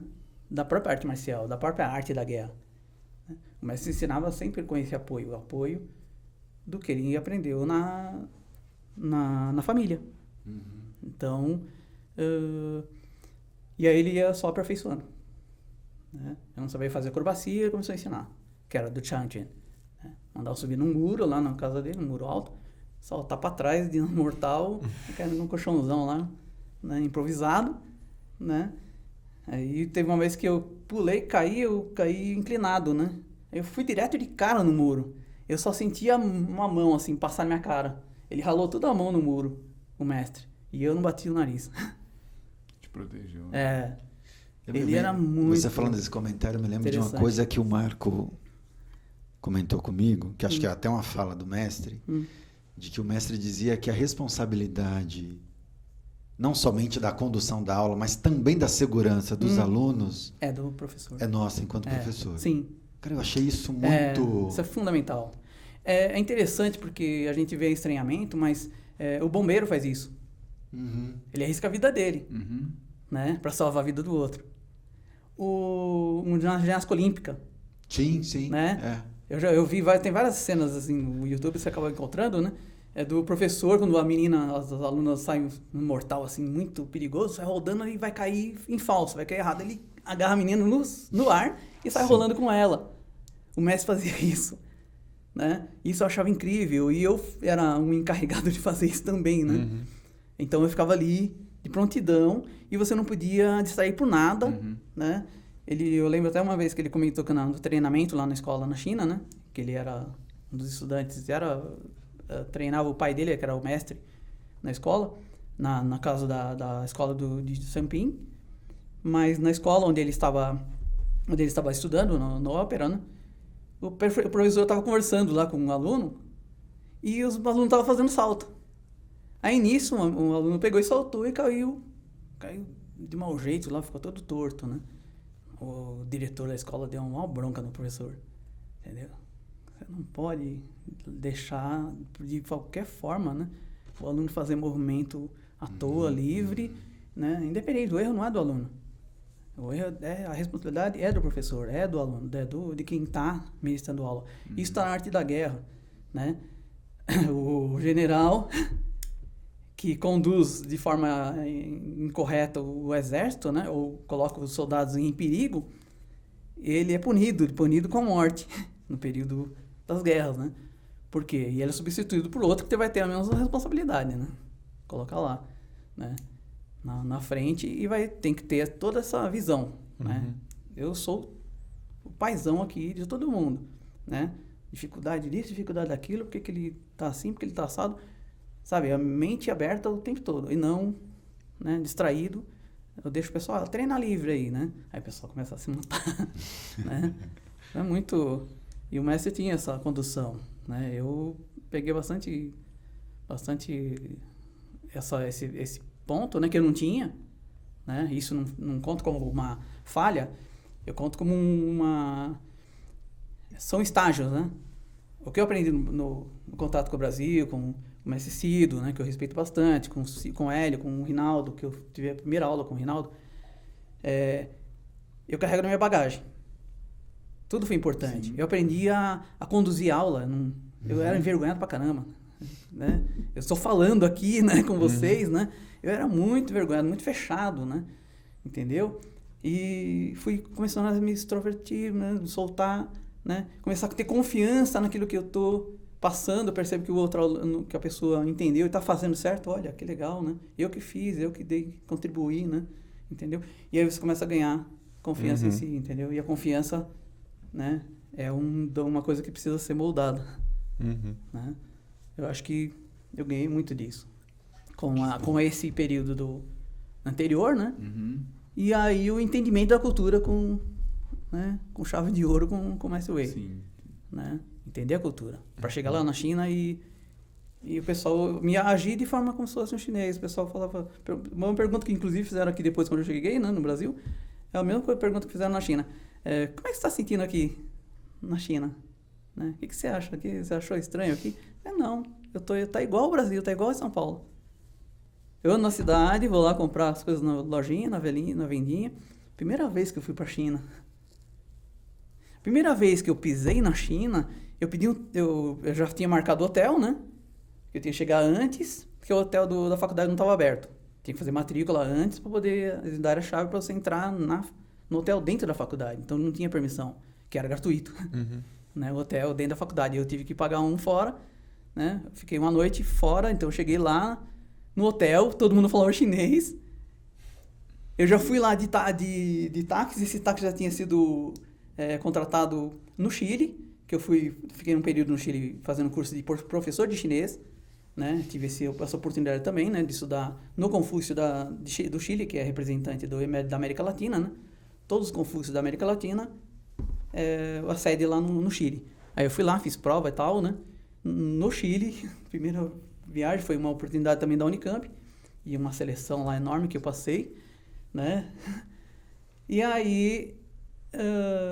da própria arte marcial, da própria arte da guerra. O mestre ensinava sempre com esse apoio, o apoio do que ele aprendeu na família. Então, e aí ele ia só aperfeiçoando, né? Eu não sabia fazer acrobacia, ele começou a ensinar, que era do Changjian, né? Mandava subir num muro lá na casa dele, num muro alto, saltar para trás de um mortal, num colchãozão lá, né, improvisado, né? Aí teve uma vez que eu pulei, eu caí inclinado, né? Eu fui direto de cara no muro. Eu só sentia uma mão assim passar na minha cara. Ele ralou toda a mão no muro, o mestre, e eu não bati o nariz. Protegeu. Ele era muito... Você falando desse comentário, eu me lembro de uma coisa que o Marco comentou comigo, que acho que é até uma fala do mestre, de que o mestre dizia que a responsabilidade, não somente da condução da aula, mas também da segurança dos alunos... É do professor. É nossa, enquanto professor. Sim. Cara, eu achei isso muito... Isso é fundamental. É interessante porque a gente vê estranhamento, mas o bombeiro faz isso. Ele arrisca a vida dele, né, para salvar a vida do outro. Uma ginástica olímpica. Sim. Né? Eu vi, tem várias cenas assim no YouTube, você acaba encontrando, né? Do professor, quando as alunas saem no mortal, assim, muito perigoso, sai rodando e vai cair em falso, vai cair errado. Ele agarra a menina no ar e sai rolando com ela. O mestre fazia isso, né? Isso eu achava incrível, e eu era um encarregado de fazer isso também, né? Então eu ficava ali de prontidão e você não podia distrair por nada, né? Eu lembro até uma vez que ele comentou que no treinamento lá na escola na China, né? Que ele era um dos estudantes, treinava o pai dele, que era o mestre na escola, na casa da escola de Samping, mas na escola onde ele estava estudando, no ópera, né? O professor estava conversando lá com um aluno e os alunos estavam fazendo salto. Aí nisso, um aluno pegou e saltou e caiu de mau jeito lá, ficou todo torto, né? O diretor da escola deu uma bronca no professor, entendeu? Você não pode deixar de qualquer forma, né, o aluno fazer movimento à toa, livre, né? Independente do erro, não é do aluno. A responsabilidade é do professor, é do aluno, de quem está ministrando aula. Isso está na arte da guerra, né? O general que conduz de forma incorreta o exército, né? Ou coloca os soldados em perigo, ele é punido com a morte no período das guerras, né? Por quê? E ele é substituído por outro que vai ter a mesma responsabilidade, né? Coloca lá, né? Na frente e tem que ter toda essa visão, né? Eu sou o paizão aqui de todo mundo, né? Dificuldade disso, dificuldade daquilo, porque que ele tá assim, porque ele tá assado, sabe? A mente aberta o tempo todo e não, né, distraído. Eu deixo o pessoal treinar livre aí, né? Aí o pessoal começa a se montar, né? É muito... E o mestre tinha essa condução, né? Eu peguei bastante esse ponto, né, que eu não tinha, né? Isso não conto como uma falha, eu conto como são estágios, né? O que eu aprendi no contato com o Brasil, com o mestre Cido, né, que eu respeito bastante, com o Hélio, com o Rinaldo, que eu tive a primeira aula com o Rinaldo, eu carrego na minha bagagem. Tudo foi importante. Sim. Eu aprendi a conduzir aula, eu era envergonhado pra caramba, né? Eu estou falando aqui, né, com vocês, né? Eu era muito envergonhado, muito fechado, né? Entendeu? E fui começando a me extrovertir, né? Me soltar, né? Começar a ter confiança naquilo que eu estou passando. Eu percebo que que a pessoa entendeu e está fazendo certo. Olha, que legal, né? Eu que fiz, eu que contribuí, né? Entendeu? E aí você começa a ganhar confiança em si, entendeu? E a confiança, né? É uma coisa que precisa ser moldada, né? Eu acho que eu ganhei muito disso. Com esse período anterior, né? E aí o entendimento da cultura com chave de ouro com o Mestre Wei. Sim. Né? Entender a cultura. Para chegar lá na China e o pessoal me agir de forma como se fosse um chinês. O pessoal falava... Uma pergunta que inclusive fizeram aqui depois quando eu cheguei, né, no Brasil, é a mesma pergunta que fizeram na China. Como é que você está sentindo aqui na China? Né? O que você acha aqui? Você achou estranho aqui? Não. Tá igual ao Brasil, tá igual a São Paulo. Eu ando na cidade, vou lá comprar as coisas na lojinha, na vendinha. Primeira vez que eu fui para a China. Primeira vez que eu pisei na China, eu já tinha marcado o hotel, né? Eu tinha que chegar antes, porque o hotel da faculdade não estava aberto. Tinha que fazer matrícula antes para poder dar a chave para você entrar no hotel dentro da faculdade. Então não tinha permissão, que era gratuito. Né? O hotel dentro da faculdade. Eu tive que pagar um fora, né? Fiquei uma noite fora, então eu cheguei lá no hotel, todo mundo falava chinês. Eu já fui lá de táxi, esse táxi já tinha sido contratado no Chile, que eu fiquei um período no Chile fazendo curso de professor de chinês, né? Tive essa oportunidade também, né, de estudar no Confúcio do Chile, que é representante da América Latina, né? Todos os Confúcios da América Latina, a sede lá no Chile. Aí eu fui lá, fiz prova e tal, né? No Chile, primeira viagem foi uma oportunidade também da Unicamp, e uma seleção lá enorme que eu passei, né? E aí,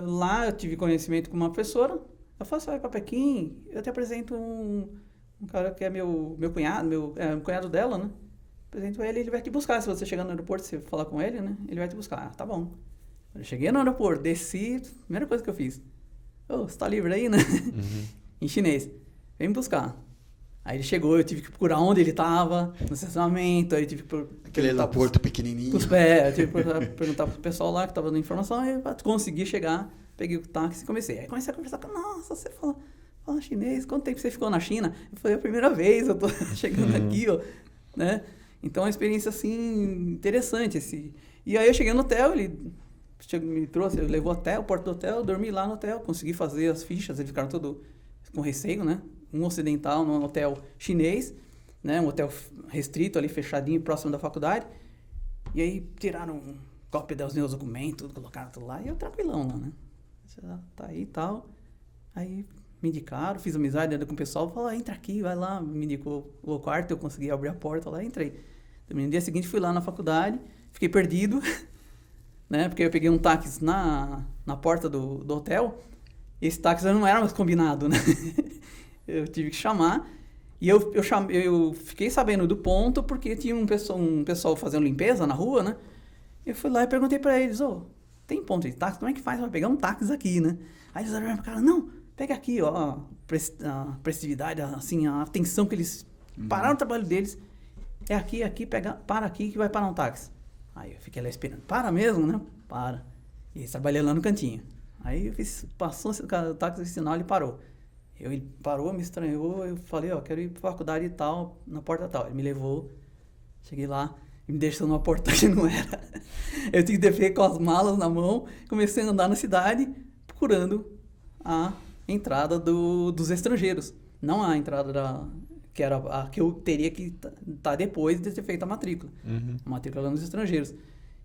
lá eu tive conhecimento com uma professora. Eu falei, você vai para Pequim, eu te apresento um cara que é meu cunhado, um cunhado dela, né? Apresento ele vai te buscar. Se você chegar no aeroporto, você falar com ele, né? Ele vai te buscar. Tá bom. Eu cheguei no aeroporto, desci, primeira coisa que eu fiz. Você tá livre aí, né? Em chinês. Vem me buscar. Aí ele chegou, eu tive que procurar onde ele estava, no estacionamento, aí eu tive que aquele aeroporto pequenininho. Eu tive que perguntar pro pessoal lá que estava dando informação, aí eu consegui chegar, peguei o táxi e comecei. Aí comecei a conversar com nossa, você fala chinês, quanto tempo você ficou na China? Eu falei, a primeira vez, eu tô chegando aqui, ó, né? Então, é uma experiência, assim, interessante, E aí eu cheguei no hotel, ele me trouxe, levou até o porto do hotel, dormi lá no hotel, consegui fazer as fichas, eles ficaram todos com receio, né? Um ocidental num hotel chinês, né? Um hotel restrito ali, fechadinho, próximo da faculdade. E aí tiraram cópia dos meus documentos, colocaram tudo lá, e eu tranquilão lá, né? Já tá aí e tal. Aí me indicaram, fiz amizade com o pessoal, falou, entra aqui, vai lá, me indicou o quarto, eu consegui abrir a porta lá, entrei. No dia seguinte fui lá na faculdade, fiquei perdido, né? Porque eu peguei um táxi na porta do hotel, e esse táxi não era mais combinado, né? Eu tive que chamar, e eu fiquei sabendo do ponto porque tinha um pessoal fazendo limpeza na rua, né? Eu fui lá e perguntei para eles, tem ponto de táxi, como é que faz pra pegar um táxi aqui, né? Aí eles olharam pro cara, não, pega aqui, ó, a prestatividade, assim, a atenção que eles pararam o trabalho deles. É aqui, para aqui que vai parar um táxi. Aí eu fiquei lá esperando. Para mesmo, né? Para. E eles trabalhando lá no cantinho. Aí eu passou o táxi de sinal, ele parou. Ele parou, me estranhou, eu falei, ó, quero ir pra faculdade e tal, na porta tal. Ele me levou, cheguei lá, e me deixou numa porta que não era. Eu tive que descer com as malas na mão, comecei a andar na cidade, procurando a entrada dos estrangeiros. Não a entrada que era a que eu teria que estar depois de ter feito a matrícula. A matrícula lá nos estrangeiros.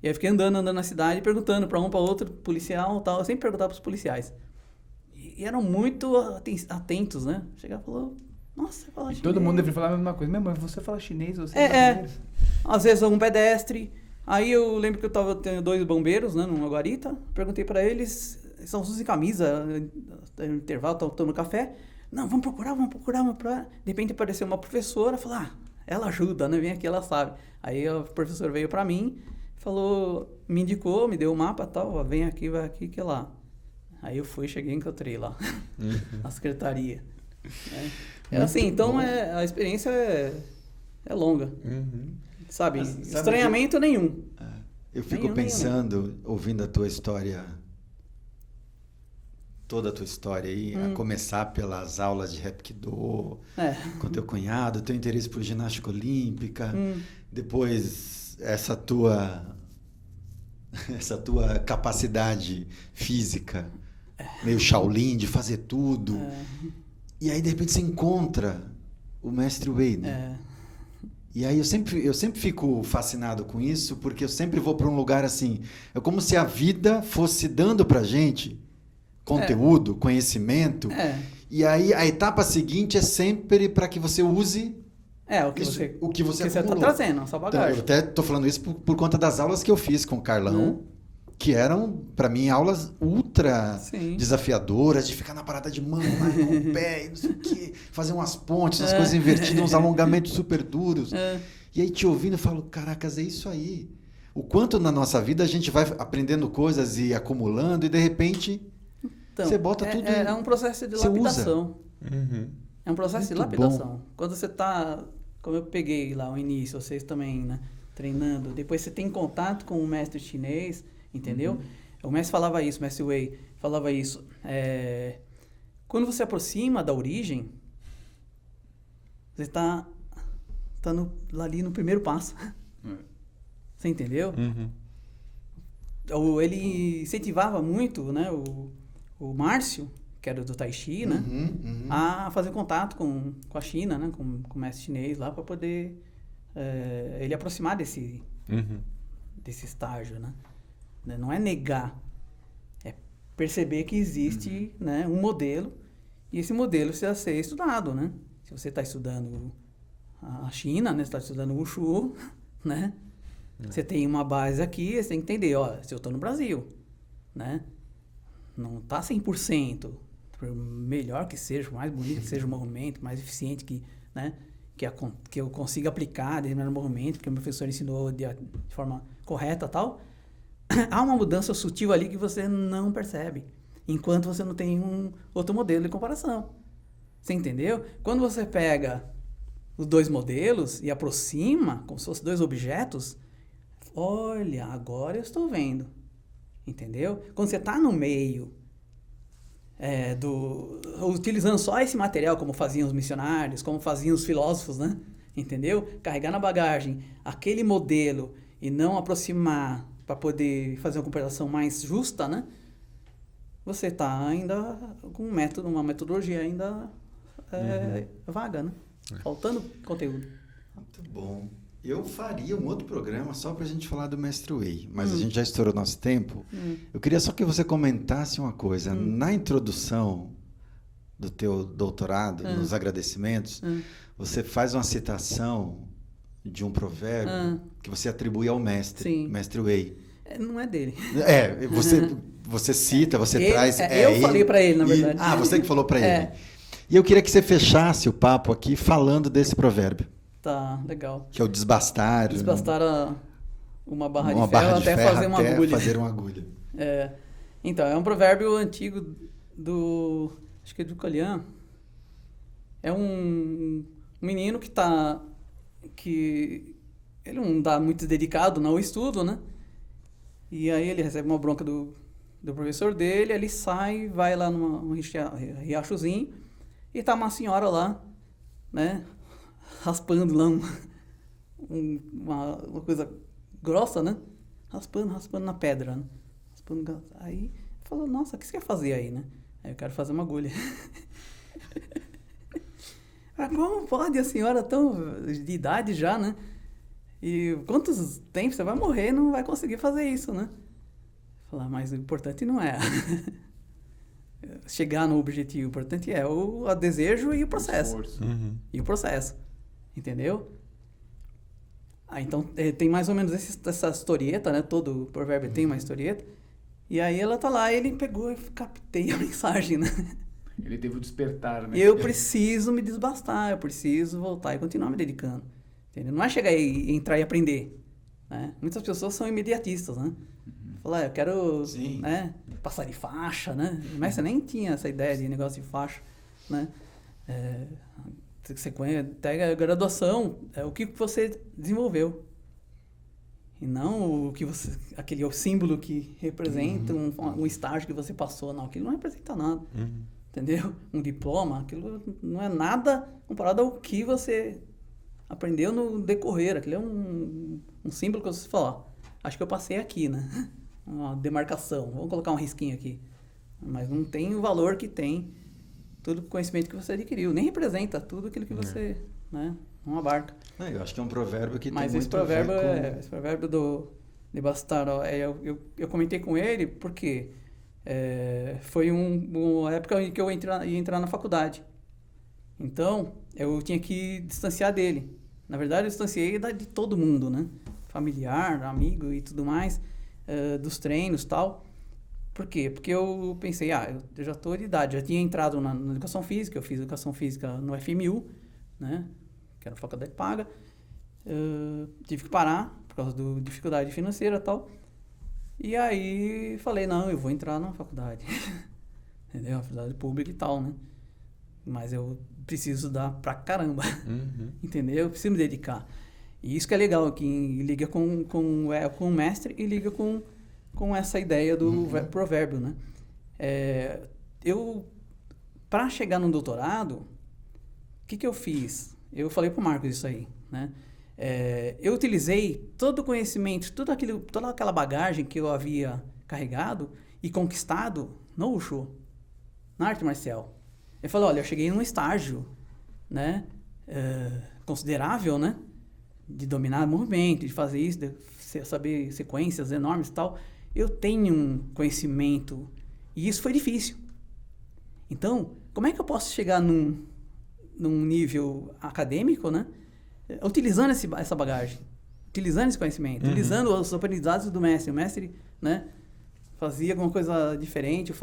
E aí fiquei andando na cidade, perguntando para um, para outro, policial e tal. Eu sempre perguntava para os policiais. E eram muito atentos, né? Chegava e falou, nossa, você fala chinês. Todo mundo deveria falar a mesma coisa. Minha mãe, você fala chinês, você é brasileiro. Às vezes um pedestre. Aí eu lembro que eu tendo 2 bombeiros, né, numa guarita. Perguntei para eles, são sem camisa, no intervalo, estão tomando café. Não, vamos procurar. De repente apareceu uma professora, falou, ela ajuda, né? Vem aqui, ela sabe. Aí a professora veio para mim, falou, me indicou, me deu o mapa e tal, ó, vem aqui, vai aqui, que é lá. Aí eu fui, cheguei e encontrei lá, na secretaria. É assim, então a experiência é longa. Sabe? Estranhamento nenhum. Eu fico pensando, ouvindo a tua história, toda a tua história aí, a começar pelas aulas de Hapkido, com teu cunhado, teu interesse por ginástica olímpica, depois essa tua capacidade física, meio Shaolin, de fazer tudo. E aí, de repente, você encontra o Mestre Wei, né? E aí eu sempre fico fascinado com isso, porque eu sempre vou para um lugar assim, é como se a vida fosse dando pra gente conteúdo, conhecimento, e aí a etapa seguinte é sempre para que você use o que você está trazendo, a sua bagagem. Eu até estou falando isso por conta das aulas que eu fiz com o Carlão, que eram, para mim, aulas ultra desafiadoras, de ficar na parada de mão, com o pé, não sei o quê, fazer umas pontes, umas coisas invertidas, uns alongamentos super duros. E aí, te ouvindo, eu falo, caracas, é isso aí. O quanto na nossa vida a gente vai aprendendo coisas e acumulando, e de repente, você bota tudo... É um processo de lapidação. É um processo de lapidação. Quando você está, como eu peguei lá no início, vocês também, né, treinando, depois você tem contato com o mestre chinês, entendeu? O mestre falava isso, o mestre Wei falava isso. Quando você aproxima da origem, você está ali no primeiro passo. Você entendeu? Ele incentivava muito, né, o Márcio, que era do Tai Chi, né, a fazer contato com a China, né, com o mestre chinês lá, para poder ele aproximar desse estágio, né? Não é negar, é perceber que existe, né, um modelo, e esse modelo precisa ser estudado, né? Se você está estudando a China, né, você está estudando o Wushu, né? Você tem uma base aqui, você tem que entender, ó, se eu estou no Brasil, né? Não está 100%, por melhor que seja, mais bonito que seja o movimento, mais eficiente né, que eu consiga aplicar determinado movimento, que o professor ensinou de forma correta e tal. Há uma mudança sutil ali que você não percebe, enquanto você não tem um outro modelo de comparação. Você entendeu? Quando você pega os 2 modelos e aproxima, como se fossem 2 objetos, olha, agora eu estou vendo. Entendeu? Quando você está no meio, utilizando só esse material, como faziam os missionários, como faziam os filósofos, né? Entendeu? Carregar na bagagem aquele modelo e não aproximar para poder fazer uma comparação mais justa, né? Você está ainda com uma metodologia ainda vaga, né? Faltando conteúdo. Muito bom. Eu faria um outro programa só para a gente falar do Mestre Wei, mas a gente já estourou nosso tempo. Eu queria só que você comentasse uma coisa. Na introdução do teu doutorado, nos agradecimentos, você faz uma citação de um provérbio que você atribui ao mestre, Mestre Wei. Não é dele. Você cita, você traz... eu falei para ele, na verdade. Você que falou para ele. E eu queria que você fechasse o papo aqui falando desse provérbio. Tá, legal. Que é o desbastar. Desbastar uma barra de ferro até fazer uma agulha. Fazer uma agulha. Então, é um provérbio antigo acho que é do Colian. É um menino que ele não dá muito dedicado no estudo, né? E aí ele recebe uma bronca do professor dele, ele sai, vai lá num riachozinho, e tá uma senhora lá, né? Raspando lá uma coisa grossa, né? Raspando na pedra, né? Aí falou, nossa, o que você quer fazer aí, né? Aí eu quero fazer uma agulha. Como pode a senhora tão de idade já, né? E quantos tempos você vai morrer e não vai conseguir fazer isso, né? Falar, mas o importante não é chegar no objetivo, o importante é o desejo e o processo. Uhum. E o processo, entendeu? Então tem mais ou menos essa historieta, né? Todo provérbio tem uma historieta. E aí ela tá lá, ele pegou e captei a mensagem, né? Ele teve o despertar, né? Eu preciso me desbastar, eu preciso voltar e continuar me dedicando. Entendeu? Não é chegar e entrar e aprender. Né? Muitas pessoas são imediatistas, né? Falar, eu quero né, passar de faixa, né? Mas você nem tinha essa ideia de negócio de faixa, né? Você pega a graduação, é o que você desenvolveu. E não o que aquele símbolo que representa um estágio que você passou. Não, aquilo não representa nada. Entendeu? Um diploma, aquilo não é nada comparado ao que você aprendeu no decorrer. Aquilo é um símbolo que você fala, acho que eu passei aqui, né? Uma demarcação, vamos colocar um risquinho aqui. Mas não tem o valor que tem todo o conhecimento que você adquiriu. Nem representa tudo aquilo que você né, não abarca. Eu acho que é um provérbio que mas tem muito a ver com... esse provérbio de bastar, eu comentei com ele porque foi uma época em que eu ia entrar na faculdade. Então, eu tinha que distanciar dele. Na verdade, eu distanciei de todo mundo, né? Familiar, amigo e tudo mais, dos treinos e tal. Por quê? Porque eu pensei, eu já estou de idade, já tinha entrado na educação física, eu fiz educação física no FMU, né? Que era faculdade paga. Tive que parar por causa da dificuldade financeira e tal. E aí falei, não, eu vou entrar na faculdade. Entendeu? A faculdade pública e tal, né? Mas eu preciso estudar pra caramba. Entendeu? Eu preciso me dedicar. E isso que é legal, que liga com o mestre e liga com essa ideia do provérbio, né? Para chegar no doutorado, o que eu fiz? Eu falei pro Marcos isso aí, né? Eu utilizei todo o conhecimento, toda aquela bagagem que eu havia carregado e conquistado no Wushu, na arte marcial. Eu falei, olha, eu cheguei num estágio, né, considerável, né, de dominar o movimento, de fazer isso, de saber sequências enormes e tal. Eu tenho um conhecimento e isso foi difícil. Então, como é que eu posso chegar num nível acadêmico, né, utilizando essa bagagem, utilizando esse conhecimento, utilizando os aprendizados do mestre. O mestre, né, fazia alguma coisa diferente,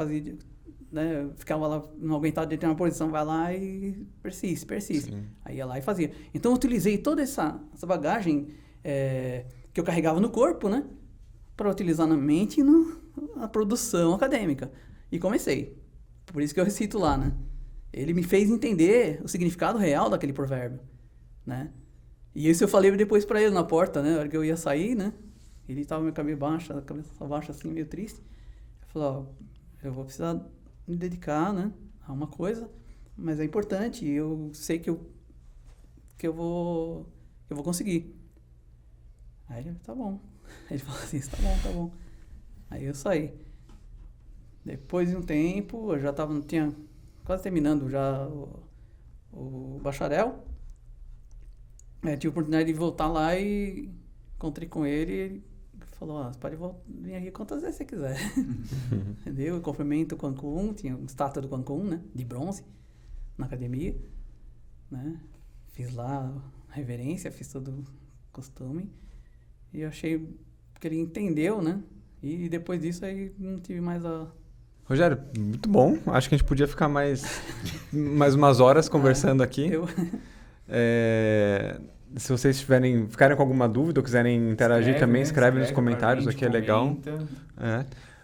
né, ficava lá, não aguentava de ter uma posição, vai lá e persiste. Sim. Aí ia lá e fazia. Então, eu utilizei toda essa bagagem que eu carregava no corpo, né, para utilizar na mente e na produção acadêmica. E comecei. Por isso que eu recito lá, né. Ele me fez entender o significado real daquele provérbio, né. E isso eu falei depois para ele na porta, né? Na hora que eu ia sair, né? Ele tava meio cabeça baixa, assim, meio triste. Eu falei, eu vou precisar me dedicar, né? A uma coisa, mas é importante. E eu sei que eu vou conseguir. Aí ele, tá bom. Ele falou assim, tá bom. Aí eu saí. Depois de um tempo, eu já tinha quase terminando já o bacharel. Tive a oportunidade de voltar lá e encontrei com ele e ele falou, você pode vir aqui quantas vezes você quiser. Entendeu? Eu cumprimento o Quan Kun, tinha uma estátua do Quan Kun, né? De bronze, na academia, né? Fiz lá a reverência, fiz todo o costume e eu achei que ele entendeu, né? E depois disso aí não tive mais Rogério, muito bom. Acho que a gente podia ficar mais umas horas conversando aqui. Se vocês ficarem com alguma dúvida ou quiserem interagir também, escreve nos comentários, aqui é legal.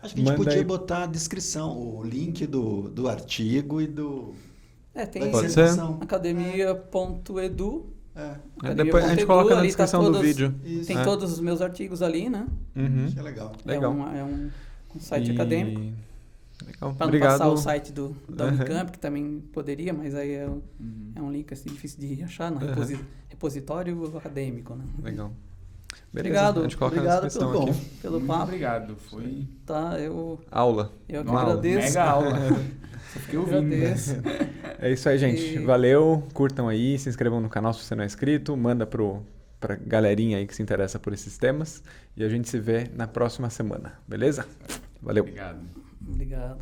Acho que a gente Manda podia aí. botar a descrição, o link do artigo e Tem Pode ser. academia.edu. Depois a gente coloca na ali descrição do vídeo. Isso. Tem todos os meus artigos ali, né? Uhum. Isso é legal. Legal. É um site acadêmico. Legal. Para não Obrigado. passar o site da Uhum. Unicamp, que também poderia, mas aí é um link assim, difícil de achar no repositório acadêmico, né? Legal. Beleza, Obrigado. a gente coloca Obrigado na descrição pelo- aqui. pelo papo. Obrigado. Foi Tá, eu Aula. que uma agradeço. mega aula. Só fiquei ouvindo. Agradeço. É isso aí, gente. E- Valeu. Curtam aí, se inscrevam no canal se você não é inscrito. Manda pra galerinha aí que se interessa por esses temas. E a gente se vê na próxima semana, beleza? Valeu. Obrigado. Obrigado.